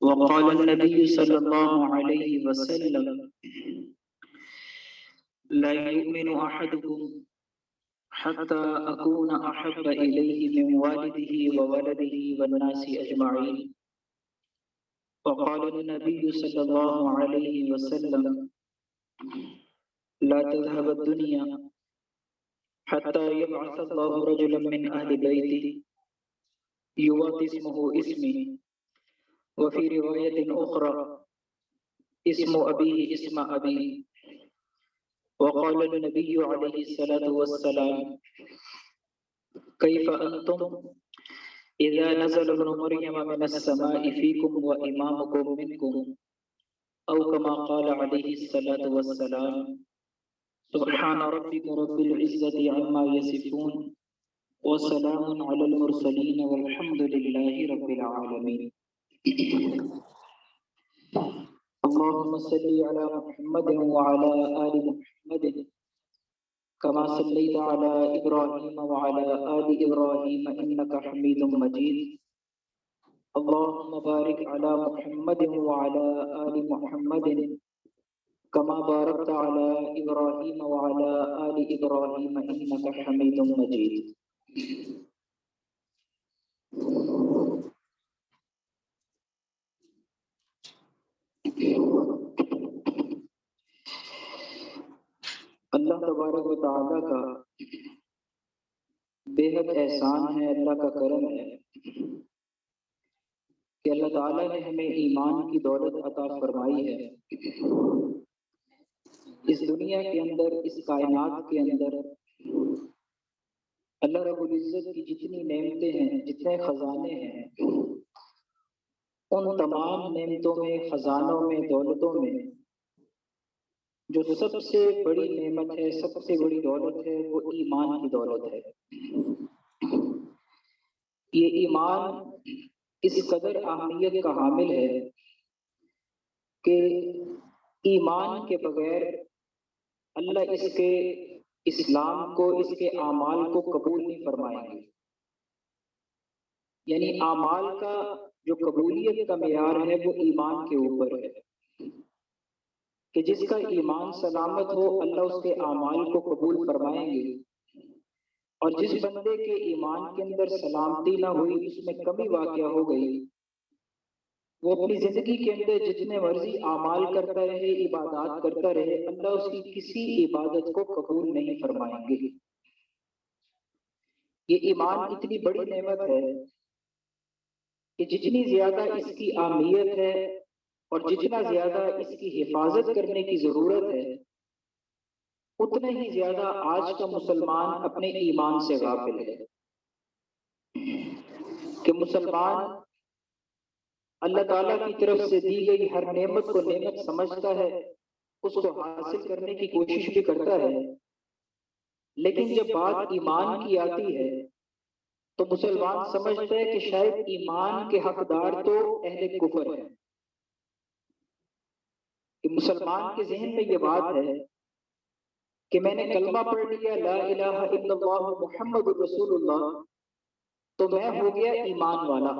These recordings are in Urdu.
وقال النبي صلى الله عليه وسلم لا يؤمن أحدكم حتى أكون أحب إليه من والده وولده والناس أجمعين. وقال النبي صلى الله عليه وسلم لا تذهب الدنيا حتى يبعث الله رجلا من أهل بيتي يوافي اسمه اسمي، وفي رواية أخرى اسم أبيه اسم أبي. وقال النبي عليه الصلاة والسلام كيف أنتم إذا نزل ابن مريم من السماء فيكم وإمامكم منكم، أو كما قال عليه الصلاة والسلام سبحان ربك رب العزة عما يصفون وسلام على المرسلين والحمد لله رب العالمين. اللهم صل على محمد وعلى آل محمد كما صليت على إبراهيم وعلى آل إبراهيم إنك حميد مجيد. اللهم بارك على محمد وعلى آل محمد كما باركت على إبراهيم وعلى آل إبراهيم إنك حميد مجيد. اللہ تبارک و تعالیٰ کا بے حد احسان ہے، اللہ کا کرم ہے کہ اللہ تعالیٰ نے ہمیں ایمان کی دولت عطا فرمائی ہے۔ اس دنیا کے اندر، اس کائنات کے اندر اللہ رب العزت کی جتنی نعمتیں ہیں، جتنے خزانے ہیں، ان تمام نعمتوں میں، خزانوں میں، دولتوں میں جو سب سے بڑی نعمت ہے، سب سے بڑی دولت ہے، وہ ایمان کی دولت ہے۔ یہ ایمان اس قدر اہمیت کا حامل ہے کہ ایمان کے بغیر اللہ اس کے اسلام کو، اس کے اعمال کو قبول نہیں فرمائیں گے۔ یعنی اعمال کا جو قبولیت کا معیار ہے وہ ایمان کے اوپر ہے کہ جس کا ایمان سلامت ہو اللہ اس کے اعمال کو قبول فرمائیں گے، اور جس بندے کے ایمان کے اندر سلامتی نہ ہوئی، اس میں کمی واقع ہو گئی، وہ اپنی زندگی کے اندر جتنے مرضی اعمال کرتا رہے، عبادات کرتا رہے، اللہ اس کی کسی عبادت کو قبول نہیں فرمائیں گے۔ یہ ایمان اتنی بڑی نعمت ہے کہ جتنی زیادہ اس کی اہمیت ہے اور جتنا زیادہ اس کی حفاظت کرنے کی ضرورت ہے، اتنے ہی زیادہ آج کا مسلمان اپنے ایمان سے غافل ہے کہ مسلمان اللہ تعالیٰ کی طرف سے دی گئی ہر نعمت کو نعمت سمجھتا ہے، اس کو حاصل کرنے کی کوشش بھی کرتا ہے، لیکن جب بات ایمان کی آتی ہے تو مسلمان سمجھتا ہے کہ شاید ایمان کے حقدار تو اہل کفر ہیں۔ کہ مسلمان کے ذہن میں یہ بات ہے کہ میں نے کلمہ پڑھ لیا لا الہ الا اللہ محمد رسول اللہ تو میں ہو گیا ایمان والا،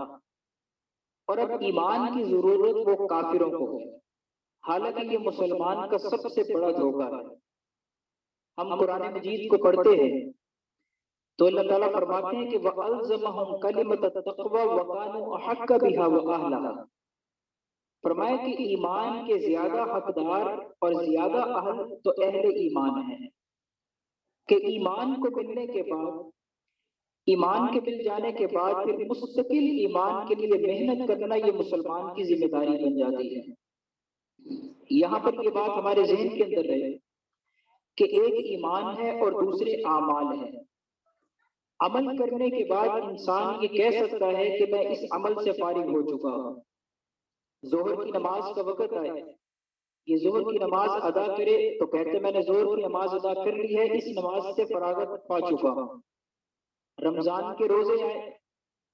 اور اب ایمان کی ضرورت وہ کافروں کو ہے، حالانکہ یہ مسلمان کا سب سے بڑا دھوکہ ہے۔ ہم قرآن مجید کو پڑھتے ہیں تو اللہ تعالیٰ فرماتے ہیں کہ وَأَلْزَمَهُمْ كَلِمَةَ التَّقْوَى وَكَانُوا أَحَقَّ بِهَا وَأَهْلَهَا۔ فرمایا کہ ایمان کے زیادہ حقدار اور زیادہ اہل تو اہل ایمان ہیں، کہ ایمان کو ملنے کے بعد، ایمان کے مل جانے کے بعد پھر مستقل ایمان کے لیے محنت کرنا یہ مسلمان کی ذمہ داری بن جاتی ہے۔ یہاں پر یہ بات ہمارے ذہن کے اندر رہے کہ ایک ایمان ہے اور دوسرے اعمال ہیں۔ عمل کرنے کے بعد انسان یہ کہہ سکتا ہے کہ میں اس عمل سے فارغ ہو چکا ہوں۔ ظہر کی نماز کا وقت آئے، یہ ظہر کی نماز ادا کرے تو کہتے میں نے ظہر کی نماز ادا کر لی ہے، اس نماز سے فراغت پا چکا ہوں۔ رمضان کے روزے آئے،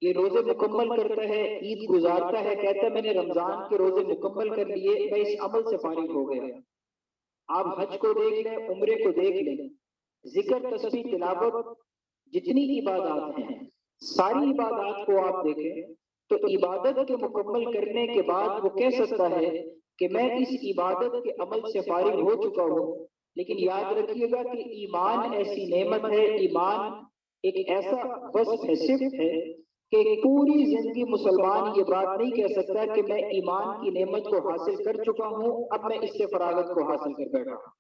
یہ روزے مکمل کرتا ہے، عید گزارتا ہے، کہتا ہے میں نے رمضان کے روزے مکمل کر لیے، میں اس عمل سے فارغ ہو گیا۔ آپ حج کو دیکھ لیں، عمرے کو دیکھ لیں، ذکر، تسبیح، تلاوت، جتنی عبادات ہیں، ساری عبادات کو آپ دیکھیں تو عبادت کے مکمل کرنے کے بعد وہ کہہ سکتا ہے کہ میں اس عبادت کے عمل سے فارغ ہو چکا ہوں، لیکن یاد رکھیے گا کہ ایمان ایسی نعمت ہے، ایمان ایک ایسا وصف ہے، صفت ہے کہ پوری زندگی مسلمان یہ بات نہیں کہہ سکتا کہ میں ایمان کی نعمت کو حاصل کر چکا ہوں، اب میں اس سے فراغت کو حاصل کر بیٹھا ہوں۔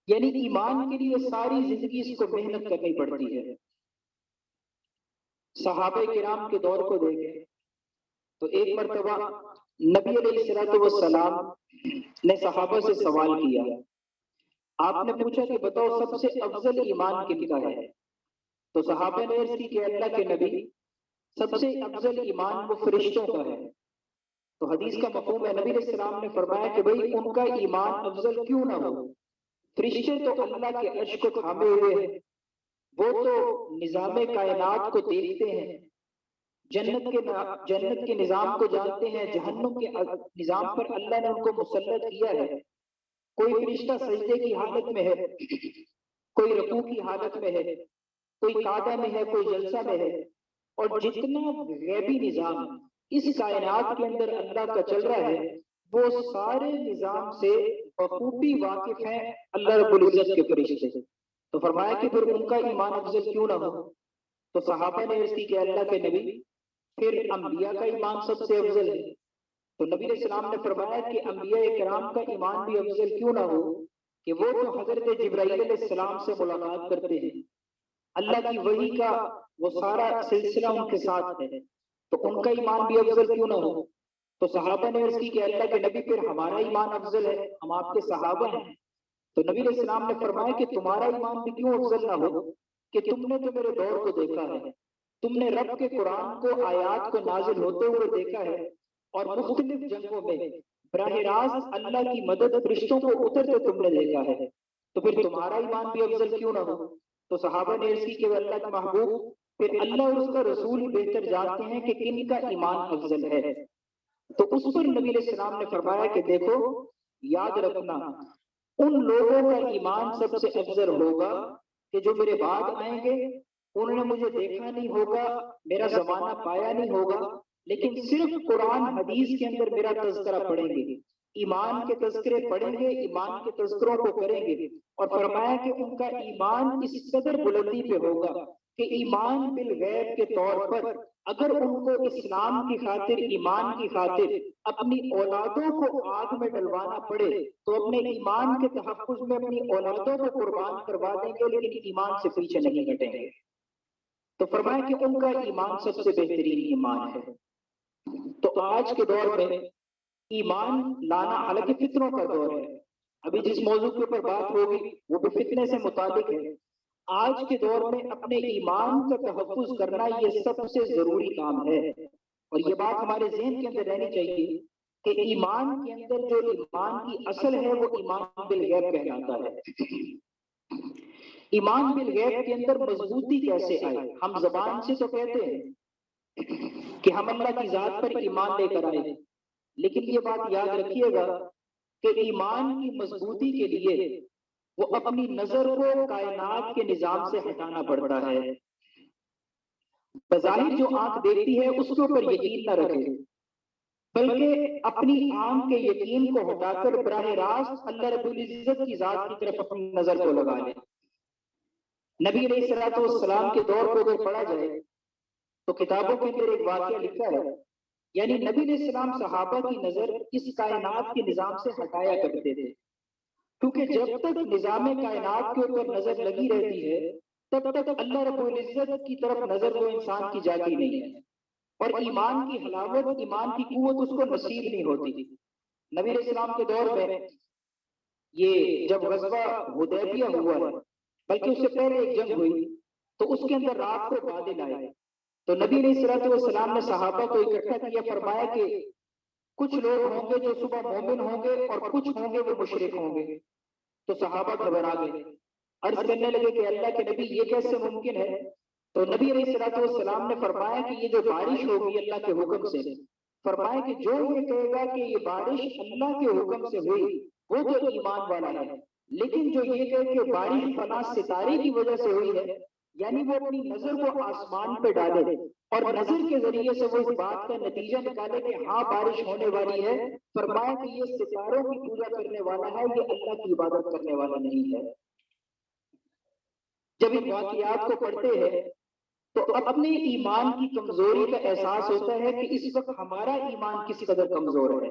یعنی ایمان کے لیے ساری زندگی اس کو محنت کرنی پڑتی ہے۔ صحابہ کرام کے دور کو دیکھیں تو ایک مرتبہ نبی علیہ الصلوۃ والسلام نے صحابہ سے سوال کیا، آپ نے پوچھا کہ بتاؤ سب سے افضل ایمان کن کا ہے؟ تو صحابہ نے عرض کی کہ اللہ کے نبی سب سے افضل ایمان وہ فرشتوں کا ہے۔ تو حدیث کا مفہوم ہے، نبی علیہ السلام نے فرمایا کہ بھئی ان کا ایمان افضل کیوں نہ ہو، فرشتے تو اللہ کے عرش کو تھامے ہوئے ہیں، وہ تو نظام کائنات کو دیکھتے ہیں، جنت کے نظام کو جانتے ہیں، جہنم کے نظام پر اللہ نے ان کو مسلط کیا ہے۔ کوئی فرشتہ سجدے کی حالت میں ہے، کوئی رکوع کی حالت میں ہے، کوئی قعدہ میں ہے، کوئی جلسہ میں ہے، اور جتنا غیبی نظام اس کائنات کے اندر اللہ کا چل رہا ہے وہ سارے نظام سے بخوبی واقف ہیں اللہ رب العزت کے فرشتے۔ تو فرمایا کہ پھر ان کا ایمان افضل کیوں نہ ہو؟ تو صحابہ نے عرض کی کہ اللہ کے نبی پھر انبیاء کا ایمان سب سے افضل ہے۔ تو نبی علیہ السلام نے فرمایا کہ انبیاء کرام کا ایمان بھی افضل کیوں نہ ہو کہ وہ تو حضرت جبرائیل علیہ السلام سے ملاقات کرتے ہیں، اللہ کی وحی کا وہ سارا سلسلہ ان کے ساتھ ہے، تو ان کا ایمان بھی افضل کیوں نہ ہو؟ تو صحابہ نے عرض کی کہ اللہ کے نبی پھر ہمارا ایمان افضل ہے، ہم آپ کے صحابہ ہیں۔ تو نبی علیہ السلام نے فرمایا کہ تمہارا ایمان بھی کیوں افضل نہ ہو کہ تم نے تو میرے دور کو دیکھا ہے، تم نے رب کے قرآن کو آیات کو نازل ہوتے ہوئے دیکھا ہے، اور مختلف جنگوں میں براہ راست اللہ کی مدد فرشتوں کو اترتے تم نے دیکھا ہے، تو پھر تمہارا ایمان بھی افضل کیوں نہ ہو؟ تو صحابہ نے عرض کی کہ اللہ کے محبوب پھر اللہ اور اس کا رسول بہتر جانتے ہیں کہ کن کا ایمان افضل ہے۔ تو اس پر نبی علیہ السلام نے فرمایا کہ دیکھو یاد رکھنا ان لوگوں کا ایمان سب سے افضل ہوگا کہ جو میرے بعد آئیں گے، انہوں نے مجھے دیکھا نہیں ہوگا، میرا زمانہ پایا نہیں ہوگا، لیکن صرف قرآن حدیث کے اندر میرا تذکرہ پڑھیں گے، ایمان کے تذکرے پڑھیں گے، ایمان کے تذکروں کو کریں گے، اور فرمایا کہ ان کا ایمان اس قدر بلندی پہ ہوگا کہ ایمان بالغیب کے طور پر اگر ان کو اسلام کی خاطر، ایمان کی خاطر اپنی اولادوں کو آگ میں ڈلوانا پڑے تو اپنے ایمان کے تحفظ میں اپنی اولادوں کو قربان کروا دیں گے، لیکن ایمان سے پیچھے نہیں ہٹیں گے۔ تو فرمایا کہ ان کا ایمان سب سے بہترین ایمان ہے۔ تو آج کے دور میں ایمان لانا حالانکہ فتنوں کا دور ہے، ابھی جس موضوع کے اوپر بات ہوگی وہ بھی فتنے سے متعلق ہے۔ آج کے دور میں اپنے ایمان کا تحفظ کرنا یہ سب سے ضروری کام ہے، اور یہ بات ہمارے ذہن کے اندر رہنی چاہیے کہ ایمان کے اندر جو ایمان کی اصل ہے وہ ایمان بالغیب کہلاتا ہے۔ ایمان بالغیب کے اندر مضبوطی کیسے آئے؟ ہم زبان سے تو کہتے ہیں کہ ہم اللہ کی ذات پر ایمان لے کر آئے، لیکن یہ بات یاد رکھیے گا کہ ایمان کی مضبوطی کے لیے وہ اپنی نظر کو کائنات کے نظام سے ہٹانا پڑتا ہے۔ بظاہر جو آنکھ دیکھتی ہے اس کے اوپر یقین نہ رکھے، بلکہ اپنی آنکھ کے یقین کو ہٹا کر براہ راست اللہ رب العزت کی ذات کی طرف اپنی نظر کو لگا لے۔ نبی علیہ الصلوۃ والسلام کے دور کو اگر پڑھا جائے تو کتابوں کے اندر ایک واقعہ لکھا ہے، یعنی نبی علیہ السلام صحابہ کی نظر اس کائنات کے نظام سے ہٹایا کرتے تھے، کیونکہ جب تک نظام کائنات کے اوپر نظر لگی رہتی ہے تب تک اللہ رب العزت کی طرف نظر وہ انسان کی جاتی نہیں ہے، اور ایمان کی حلاوت، ایمان کی قوت اس کو نصیب نہیں ہوتی۔ نبی علیہ السلام کے دور میں یہ جب غزوہ حدیبیہ ہوا ہے، بلکہ اس سے پہلے ایک جنگ ہوئی تو اس کے اندر رات کو بادل آئے، تو نبی علیہ السلام نے صحابہ کو اکٹھا کیا، فرمایا کہ کچھ لوگ ہوں گے جو صبح مومن ہوں گے اور کچھ ہوں گے وہ مشرک ہوں گے۔ تو صحابہ گھبرا گئے، عرض کرنے لگے کہ اللہ کے نبی یہ کیسے ممکن ہے؟ تو نبی علیہ السلام نے فرمایا کہ یہ جو بارش ہوگی اللہ کے حکم سے، فرمایا کہ جو یہ کہے گا کہ یہ بارش اللہ کے حکم سے ہوئی وہ تو ایمان والا ہے، لیکن جو یہ کہے کہ بارش فلاں ستارے کی وجہ سے ہوئی ہے، یعنی وہ اپنی نظر کو آسمان پہ ڈالے اور نظر کے ذریعے سے وہ اس بات کا نتیجہ نکالے کہ ہاں بارش ہونے والی ہے، فرمایا کہ یہ ستاروں کی پوجا کرنے والا ہے، یہ اللہ کی عبادت کرنے والا نہیں ہے۔ جب ان واقعات کو پڑھتے ہیں تو اپنے ایمان کی کمزوری کا احساس ہوتا ہے کہ اس وقت ہمارا ایمان کس قدر کمزور ہے،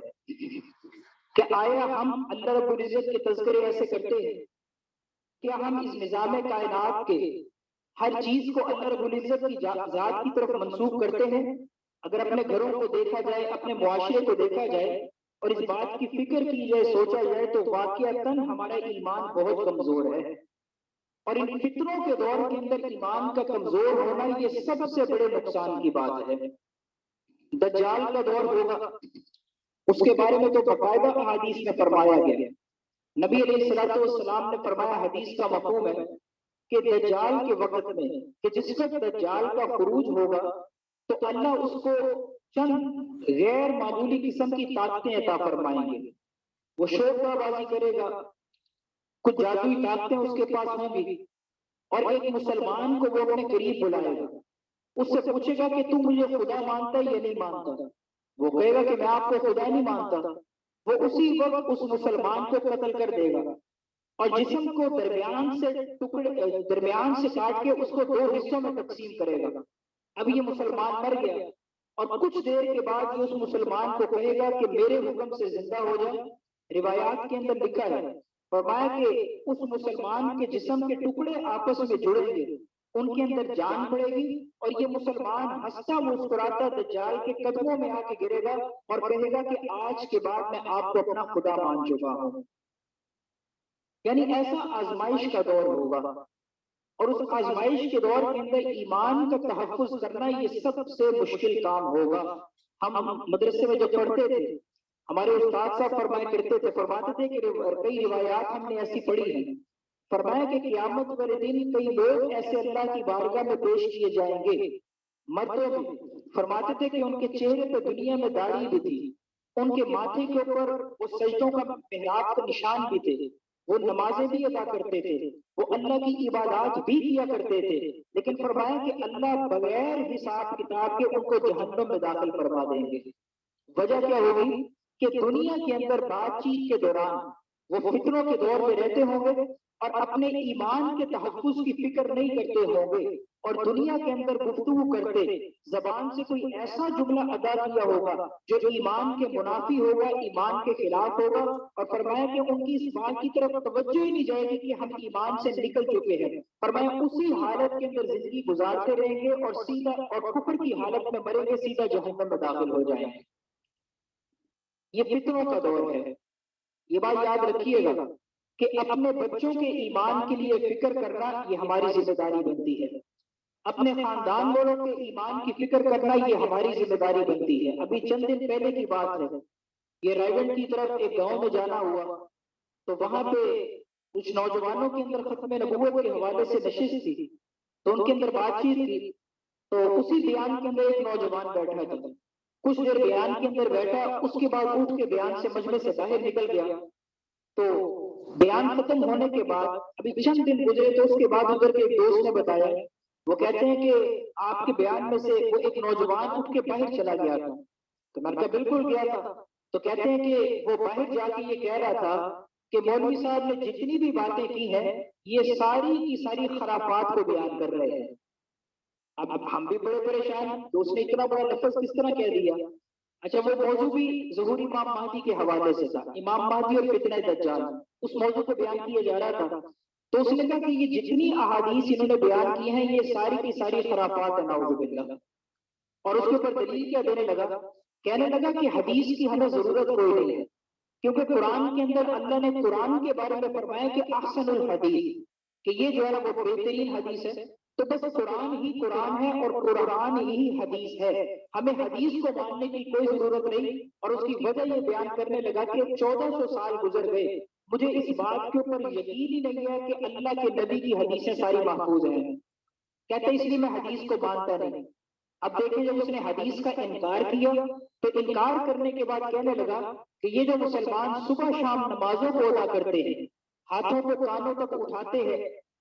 کہ آیا ہم اللہ رب العزت کے تذکرے ایسے کرتے ہیں، کیا ہم اس نظام کائنات کے ہر چیز کو اللہ رب العزت کی ذات کی طرف منسوخ کرتے ہیں؟ اگر اپنے گھروں کو دیکھا جائے، اپنے معاشرے کو دیکھا جائے اور اس بات کی فکر کی جائے، سوچا جائے تو واقعتاً ہمارا ایمان بہت کمزور ہے۔ اور ان فطروں کے دور کے اندر ایمان کا کمزور ہونا یہ سب سے بڑے نقصان کی بات ہے۔ دجال کا دور ہوگا، اس کے بارے میں تو باقاعدہ احادیث میں فرمایا گیا، نبی علیہ الصلوۃ والسلام نے فرمایا، حدیث کا مفہوم ہے کہ دجال کے وقت میں، کہ جس وقت دجال کا خروج ہوگا تو اللہ اس کو چند غیر معمولی قسم کی طاقتیں عطا فرمائیں گے۔ وہ شعبہ بازی کرے گا، کچھ جادوئی طاقتیں اس کے پاس ہوں گی، اور ایک مسلمان کو وہ اپنے قریب بلائے گا، اس سے پوچھے گا کہ تم مجھے خدا مانتا ہے یا نہیں مانتا؟ وہ کہے گا کہ میں آپ کو خدا نہیں مانتا۔ وہ اسی وقت اس مسلمان کو قتل کر دے گا اور جسم کو درمیان سے کاٹ کے اس کو دو حصوں میں تقسیم کرے گا۔ اب یہ مسلمان مر گیا اور کچھ دیر کے بعد یہ اس مسلمان کو کہے گا کہ میرے حکم سے زندہ ہو جا۔ روایات کے اندر لکھا ہے، فرمایا کہ اس مسلمان کے جسم کے ٹکڑے آپس میں جڑیں گے، ان کے اندر جان پڑے گی، اور یہ مسلمان ہنستا مسکراتا دجال کے قدموں میں آ کے گرے گا اور کہے گا کہ آج کے بعد میں آپ کو اپنا خدا مان چکا ہوں۔ یعنی ایسا آزمائش کا دور ہوگا، اور اس آزمائش کے دور کے اندر ایمان کا تحفظ کرنا یہ سب سے مشکل کام ہوگا۔ ہم مدرسے میں جب پڑھتے تھے، ہمارے استاد صاحب فرمایا کرتے تھے، فرماتے تھے کہ کئی روایات ہم نے ایسی پڑھی ہیں، فرمایا کہ قیامت والے دن کئی لوگ ایسے اللہ کی بارگاہ میں پیش کیے جائیں گے، مردوں میں، فرماتے تھے کہ ان کے چہرے پہ دنیا میں داڑھی بھی تھی، ان کے ماتھے کے اوپر وہ سجدوں کا محراب کا نشان بھی تھے، وہ نمازیں بھی ادا کرتے تھے، وہ اللہ کی عبادات بھی کیا کرتے تھے، لیکن فرمایا کہ اللہ بغیر حساب کتاب کے ان کو جہنم میں داخل کروا دیں گے۔ وجہ کیا ہوگی کہ دنیا کے اندر بات چیت کے دوران وہ فتنوں کے دور میں رہتے ہوں گے اور اپنے ایمان کے تحفظ کی فکر نہیں کرتے ہوں گے، اور دنیا کے اندر گفتگو کرتے زبان سے کوئی ایسا جملہ ادا کیا ہوگا جو ایمان کے منافی ہوگا، ایمان کے خلاف ہوگا، اور فرمایا کہ ان کی اس بات کی طرف توجہ ہی نہیں جائے گی کہ ہم ایمان سے نکل چکے ہیں، فرمایا اسی حالت کے اندر زندگی گزارتے رہیں گے اور سیدھا اور کفر کی حالت میں مریں گے، سیدھا جہنم میں داخل ہو جائیں گے۔ یہ فتنوں کا دور ہے، یہ بات یاد رکھیے گا کہ اپنے بچوں کے ایمان کے لیے فکر کرنا یہ ہماری ذمہ داری بنتی ہے، اپنے خاندان والوں کے ایمان کی فکر کرنا یہ ہماری ذمہ داری بنتی ہے۔ ابھی چند دن پہلے کی بات ہے، یہ رائے گڑھ کی طرف ایک گاؤں میں جانا ہوا تو وہاں پہ کچھ نوجوانوں کے اندر ختم نبوت کے حوالے سے نشست تھی، تو ان کے اندر بات چیت تھی، تو اسی بیان کے اندر ایک نوجوان بیٹھا تھا، کچھ دیر بیان کے اندر بیٹھا، اس کے بعد اٹھ کے بیان سے مجمع سے باہر نکل گیا۔ تو بیان ختم ہونے کے بعد ابھی چند دن گزرے تو اس کے بعد ادھر کے ایک دوست نے بتایا، وہ کہتے ہیں کہ آپ کے بیان میں سے وہ ایک نوجوان اٹھ کے باہر چلا گیا تھا، تو میں نے کہا بالکل گیا تھا، تو کہتے ہیں کہ وہ باہر جا کے یہ کہہ رہا تھا کہ مولوی صاحب نے جتنی بھی باتیں کی ہیں یہ ساری کی ساری خرافات کو بیان کر رہے ہیں۔ اب ہم بھی بڑے پریشان، تو اس نے اتنا بڑا لفظ کس طرح کہہ دیا؟ اچھا وہ موضوع بھی ظہور امام مہدی کے حوالے سے تھا، امام مہدی اور فتنہ دجال، اس موضوع کو بیان کیا جا رہا تھا، تو اس نے کہا کہ یہ جتنی احادیث انہوں نے بیان کی ہیں یہ ساری کی ساری خرافات ہیں، نعوذ باللہ۔ اور اس کے اوپر دلیل کیا دینے لگا؟ کہنے لگا کہ حدیث کی ہمیں ضرورت کوئی نہیں ہے، کیونکہ قرآن کے اندر اللہ نے قرآن کے بارے میں فرمایا کہ احسن الحدیث، کہ یہ جو ہے نا وہ بہترین حدیث ہے، تو بس قرآن ہی قرآن ہے اور قرآن ہی حدیث ہے، ہمیں حدیث کو ماننے کی کوئی ضرورت نہیں۔ اور اس کی وجہ یہ بیان کرنے لگا کہ 1400 سال گزر گئے، مجھے اس بات کے اوپر یقین ہی نہیں ہے کہ اللہ کے نبی کی حدیثیں ساری محفوظ ہیں، کہتے اس لیے میں حدیث کو مانتا نہیں۔ اب دیکھیں جب اس نے حدیث کا انکار کیا تو انکار کرنے کے بعد کہنے لگا کہ یہ جو مسلمان صبح شام نمازوں کو ادا کرتے ہیں، ہاتھوں کو کانوں تک اٹھاتے ہیں،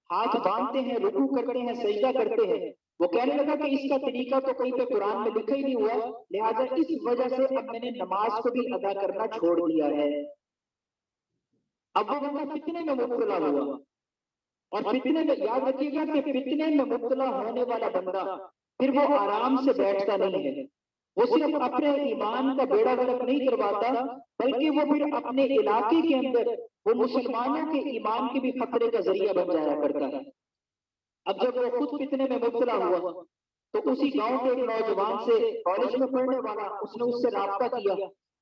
ہاتھ باندھتے ہیں، رکوع کرتے ہیں، سجدہ کرتے ہیں، وہ کہنے لگا کہ اس کا طریقہ تو کہیں پہ قرآن میں لکھا ہی نہیں ہوا، لہٰذا اس وجہ سے اب میں نے نماز کو بھی ادا کرنا چھوڑ دیا ہے۔ اب وہ بندہ فتنے میں مبتلا ہوا، اور فتنے میں یاد رکھیے گا کہ فتنے میں مبتلا ہونے والا بندہ پھر وہ آرام سے بیٹھتا نہیں ہے، وہ صرف اپنے ایمان کا بیڑا غرق نہیں کرواتا، بلکہ وہ پھر اپنے علاقے کے اندر وہ مسلمانوں کے ایمان کے بھی خطرے کا ذریعہ بن جایا کرتا ہے۔ اب جب وہ خود فتنے میں مبتلا ہوا تو اسی گاؤں کے ایک نوجوان سے، کالج میں پڑھنے والا، اس نے اس سے رابطہ کیا،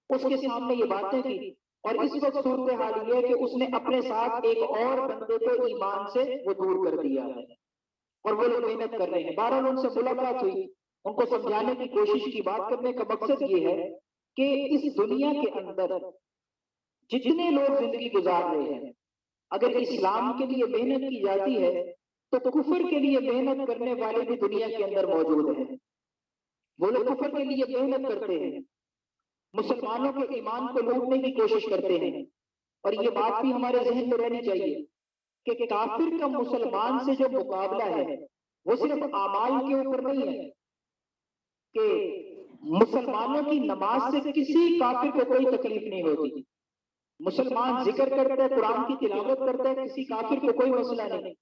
اس کے سامنے یہ باتیں کی، اور اس وقت صورتحال یہ ہے کہ اس نے اپنے ساتھ ایک اور بندے کو ایمان سے وہ دور کر دیا ہے، اور وہ لوگ محنت کر رہے ہیں۔ بہرحال ان سے ملاقات ہوئی، ان کو سمجھانے کی کوشش کی۔ بات کرنے کا مقصد یہ ہے کہ اس دنیا کے اندر جتنے لوگ زندگی گزار رہے ہیں، اگر اسلام کے لیے محنت کی جاتی ہے تو کفر کے لیے محنت کرنے والے بھی دنیا کے اندر موجود ہیں۔ وہ لوگ کفر کے لیے محنت کرتے ہیں، مسلمانوں کے ایمان کو لوٹنے کی کوشش کرتے ہیں، اور یہ بات بھی ہمارے ذہن میں رہنی چاہیے کہ کافر کا مسلمان سے جو مقابلہ ہے وہ صرف اعمال کے اوپر نہیں ہے، کہ مسلمانوں کی نماز سے کسی کافر کو کوئی تکلیف نہیں ہوتی۔ مسلمان ذکر کرتا ہے، قرآن کی تلاوت کرتا ہے، کسی کافر کو کوئی مسئلہ نہیں۔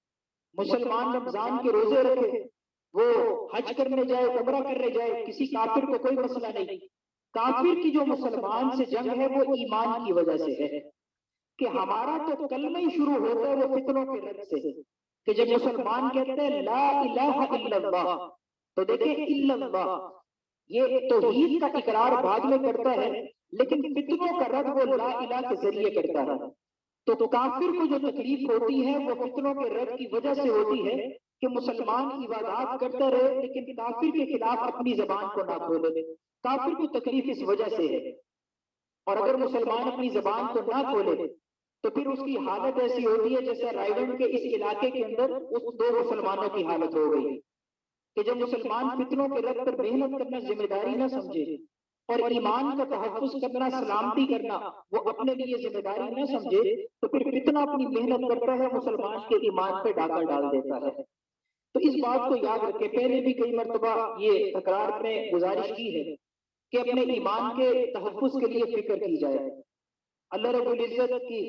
مسلمان رمضان کے روزے رکھے، وہ حج کرنے جائے، عمرہ کرنے جائے، کسی کافر کو کوئی مسئلہ نہیں۔ کافر کی جو مسلمان سے جنگ ہے وہ ایمان کی وجہ سے ہے، کہ ہمارا تو کلمہ ہی شروع ہوتا ہے وہ فتنوں کے رد سے، کہ جب مسلمان کہتے ہیں لا الہ الا اللہ، تو دیکھیں الا اللہ، یہ توحید کا اقرار بعد میں کرتا ہے، لیکن فتنوں کا رد وہ لا الہ کے ذریعے کرتا ہے۔ تو کافر کو جو تکلیف ہوتی ہے وہ فتنوں کے رد کی وجہ سے ہوتی ہے، کہ مسلمان عبادات کرتا رہے لیکن کافر کے خلاف اپنی زبان کو نہ کھولے۔ کافر کو تکلیف اس وجہ سے ہے، اور اگر مسلمان اپنی زبان کو نہ کھولے تو پھر اس کی حالت ایسی ہوتی ہے جیسے رائے گڑھ کے اس علاقے کے اندر اس دو مسلمانوں کی حالت ہو گئی، کہ جب مسلمان فتنوں کے رد پر محنت کرنا ذمہ داری نہ سمجھے اور ایمان کا تحفظ کرنا، سلامتی کرنا وہ اپنے لیے ذمہ داری نہ سمجھے، تو پھر فتنہ اپنی محنت کرتا ہے، مسلمان کے ایمان پہ ڈاکہ ڈال دیتا ہے۔ تو اس بات کو یاد رکھے، پہلے بھی کئی مرتبہ یہ تکرار میں گزارش کی ہے کہ اپنے ایمان کے تحفظ کے لیے فکر کی جائے، اللہ رب العزت کی